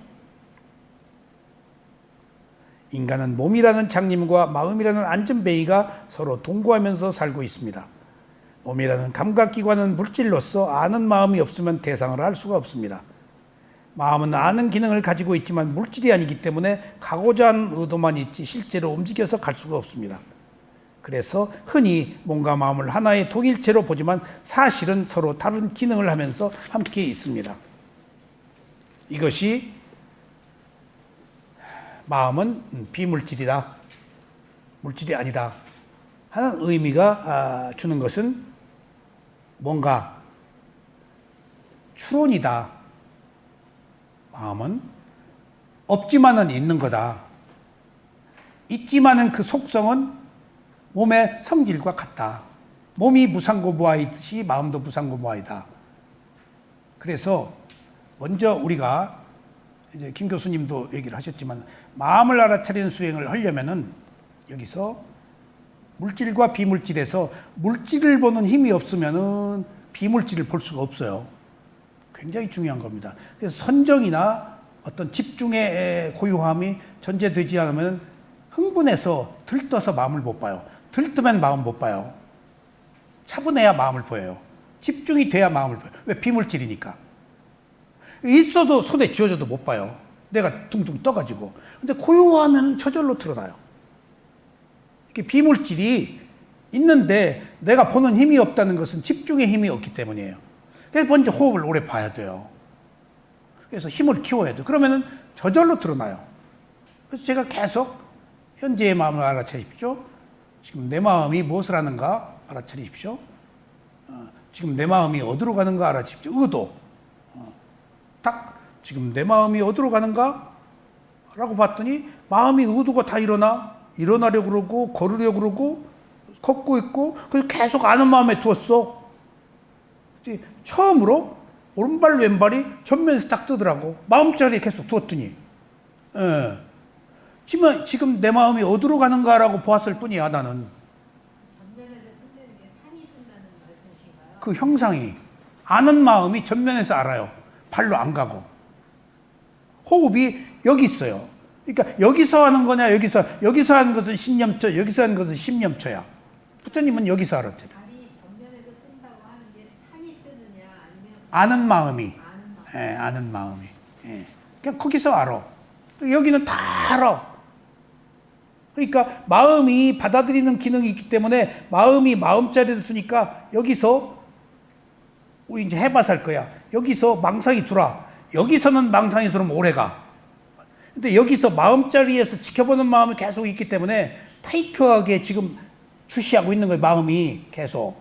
인간은 몸이라는 장님과 마음이라는 안진뱅이가 서로 동거하면서 살고 있습니다. 몸이라는 감각기관은 물질로서 아는 마음이 없으면 대상을 할 수가 없습니다. 마음은 아는 기능을 가지고 있지만 물질이 아니기 때문에 가고자 하는 의도만 있지 실제로 움직여서 갈 수가 없습니다. 그래서 흔히 몸과 마음을 하나의 동일체로 보지만 사실은 서로 다른 기능을 하면서 함께 있습니다. 이것이 마음은 비물질이다, 물질이 아니다 하는 의미가 주는 것은 뭔가 추론이다. 마음은 없지만은 있는 거다. 있지만은 그 속성은 몸의 성질과 같다. 몸이 무상고무하듯이 마음도 무상고무하다. 그래서 먼저 우리가 이제 김 교수님도 얘기를 하셨지만 마음을 알아차리는 수행을 하려면은 여기서 물질과 비물질에서 물질을 보는 힘이 없으면은 비물질을 볼 수가 없어요. 굉장히 중요한 겁니다. 그래서 선정이나 어떤 집중의 고요함이 전제되지 않으면 흥분해서 들떠서 마음을 못 봐요. 들뜨면 마음 못 봐요. 차분해야 마음을 보여요. 집중이 돼야 마음을 보여요. 왜? 비물질이니까. 있어도 손에 쥐어져도 못 봐요. 내가 둥둥 떠가지고. 근데 고요하면 저절로 드러나요. 이게 비물질이 있는데 내가 보는 힘이 없다는 것은 집중의 힘이 없기 때문이에요. 그래서 먼저 호흡을 오래 봐야 돼요. 그래서 힘을 키워야 돼요. 그러면은 저절로 드러나요. 그래서 제가 계속 현재의 마음을 알아차리십시오. 지금 내 마음이 무엇을 하는가 알아차리십시오. 지금 내 마음이 어디로 가는가 알아차리십시오. 의도. 딱 지금 내 마음이 어디로 가는가? 라고 봤더니 마음이 의도가 다 일어나려고 그러고 걸으려고 그러고 걷고 있고 그래서 계속 아는 마음에 두었어. 처음으로 오른발 왼발이 전면에서 딱 뜨더라고. 마음자리에 계속 두었더니 지금 내 마음이 어디로 가는가라고 보았을 뿐이야. 나는 전면에서 뜬다는 게 산이 뜬다는 말씀이신가요? 그 형상이 아는 마음이 전면에서 알아요. 발로 안 가고 호흡이 여기 있어요. 그러니까 여기서 하는 거냐 여기서 하는 것은 신념초, 여기서 하는 것은 심념초야. 부처님은 여기서 알았대. 발이 전면에서 뜬다고 하는 게 산이 뜨느냐 아니면 아는 마음이, 아는 마음. 아는 마음이. 그냥 거기서 알아. 여기는 다 알아. 그러니까 마음이 받아들이는 기능이 있기 때문에 마음이 마음자리를 두니까 여기서 우리 이제 해봐서 할 거야. 여기서 망상이 들어와. 여기서는 망상이 들어오면 오래가. 근데 여기서 마음자리에서 지켜보는 마음이 계속 있기 때문에 타이트하게 지금 주시하고 있는 거예요. 마음이 계속.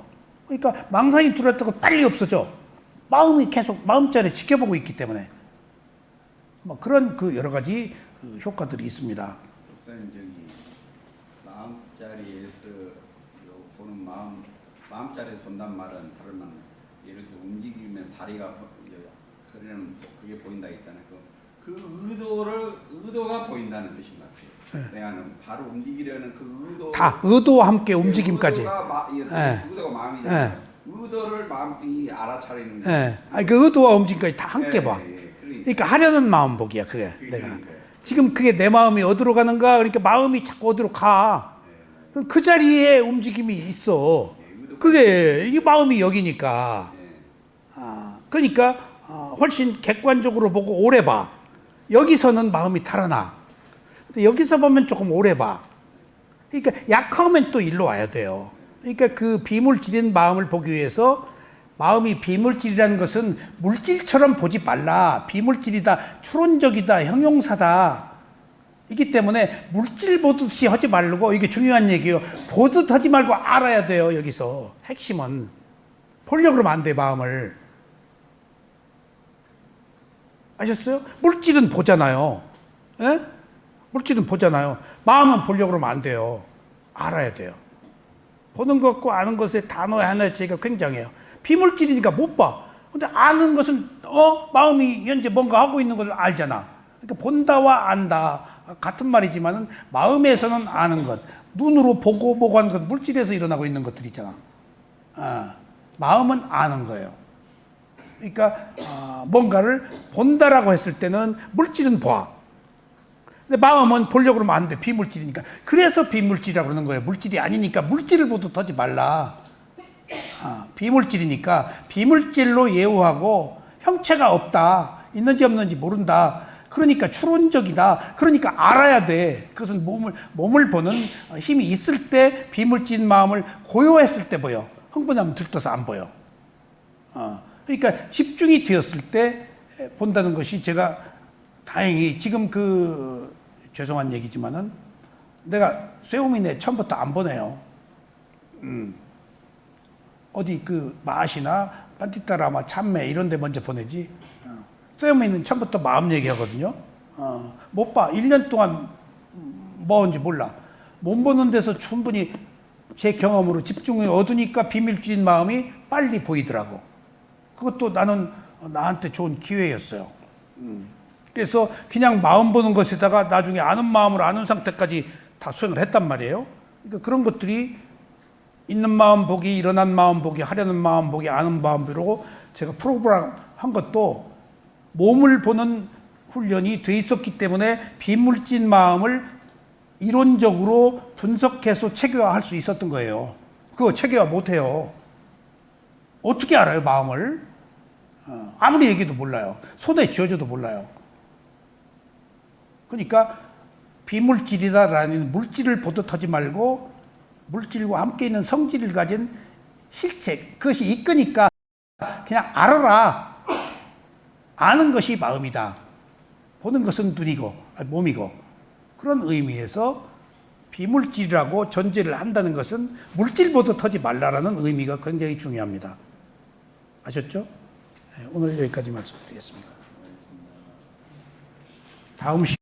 그러니까 망상이 들어왔다고 빨리 없어져. 마음이 계속 마음자리에 지켜보고 있기 때문에. 뭐 그런 그 여러 가지 그 효과들이 있습니다. 목사님 저기 마음자리에서 보는 마음자리에서 본단 말은 다른 말. 예를 들어서 움직이면 다리가 그러면 그게 보인다 했잖아요. 그 의도가 보인다는 뜻인 것 같아요. 내가는 바로 움직이려는 그 의도. 다 의도와 함께 움직임까지. 의도가 마음이잖아요. 의도를 마음이 알아차리는 거예요. 아니 그 의도와 움직임까지 다 함께 봐. 그러니까 하려는 마음복이야 그게. 내가 지금 그게 내 마음이 어디로 가는가. 그러니까 마음이 자꾸 어디로 가. 그 자리에 움직임이 있어. 그게 이 마음이 여기니까. 그러니까 훨씬 객관적으로 보고 오래 봐. 여기서는 마음이 달아나. 근데 여기서 보면 조금 오래 봐. 그러니까 약하면 또 일로 와야 돼요. 그러니까 그 비물질인 마음을 보기 위해서 마음이 비물질이라는 것은 물질처럼 보지 말라. 비물질이다, 추론적이다, 형용사다. 이기 때문에 물질 보듯이 하지 말고, 이게 중요한 얘기예요. 보듯 하지 말고 알아야 돼요. 여기서 핵심은 보려고 그러면 안 돼. 마음을 아셨어요? 물질은 보잖아요. 에? 물질은 보잖아요. 마음은 보려고 그러면 안 돼요. 알아야 돼요. 보는 것과 아는 것의 단어 하나의 차이가 굉장해요. 비물질이니까 못 봐. 근데 아는 것은 마음이 현재 뭔가 하고 있는 걸 알잖아. 그러니까 본다와 안다 같은 말이지만은 마음에서는 아는 것, 눈으로 보고 하는 것, 물질에서 일어나고 있는 것들이 있잖아. 마음은 아는 거예요. 그러니까 뭔가를 본다라고 했을 때는 물질은 봐. 근데 마음은 보려고 그러면 안 돼. 비물질이니까. 그래서 비물질이라고 그러는 거예요. 물질이 아니니까 물질을 보듯 하지 말라. 비물질이니까 비물질로 예우하고 형체가 없다. 있는지 없는지 모른다. 그러니까 추론적이다. 그러니까 알아야 돼. 그것은 몸을 보는 힘이 있을 때 비물질 마음을 고요했을 때 보여. 흥분하면 들떠서 안 보여. 그러니까 집중이 되었을 때 본다는 것이 제가 다행히 지금 죄송한 얘기지만은 내가 쇠오미네 처음부터 안 보내요. 어디 마시나 판티타라마 참매 이런 데 먼저 보내지. 쇠오미는 처음부터 마음 얘기하거든요. 못 봐. 1년 동안 뭐인지 몰라. 못 보는 데서 충분히 제 경험으로 집중을 얻으니까 비밀주의 마음이 빨리 보이더라고. 그것도 나한테 좋은 기회였어요. 그래서 그냥 마음 보는 것에다가 나중에 아는 마음으로 아는 상태까지 다 수행을 했단 말이에요. 그러니까 그런 것들이 있는 마음 보기, 일어난 마음 보기, 하려는 마음 보기, 아는 마음 보고 제가 프로그램 한 것도 몸을 보는 훈련이 돼 있었기 때문에 비물질 마음을 이론적으로 분석해서 체계화할 수 있었던 거예요. 그거 체계화 못해요. 어떻게 알아요, 마음을? 아무리 얘기도 몰라요. 손에 쥐어줘도 몰라요. 그러니까 비물질이다라는 물질을 보듯 하지 말고 물질과 함께 있는 성질을 가진 실체, 그것이 이끄니까 그냥 알아라. 아는 것이 마음이다. 보는 것은 눈이고 몸이고 그런 의미에서 비물질이라고 전제를 한다는 것은 물질 보듯 하지 말라라는 의미가 굉장히 중요합니다. 아셨죠? 오늘 여기까지 말씀드리겠습니다. 다음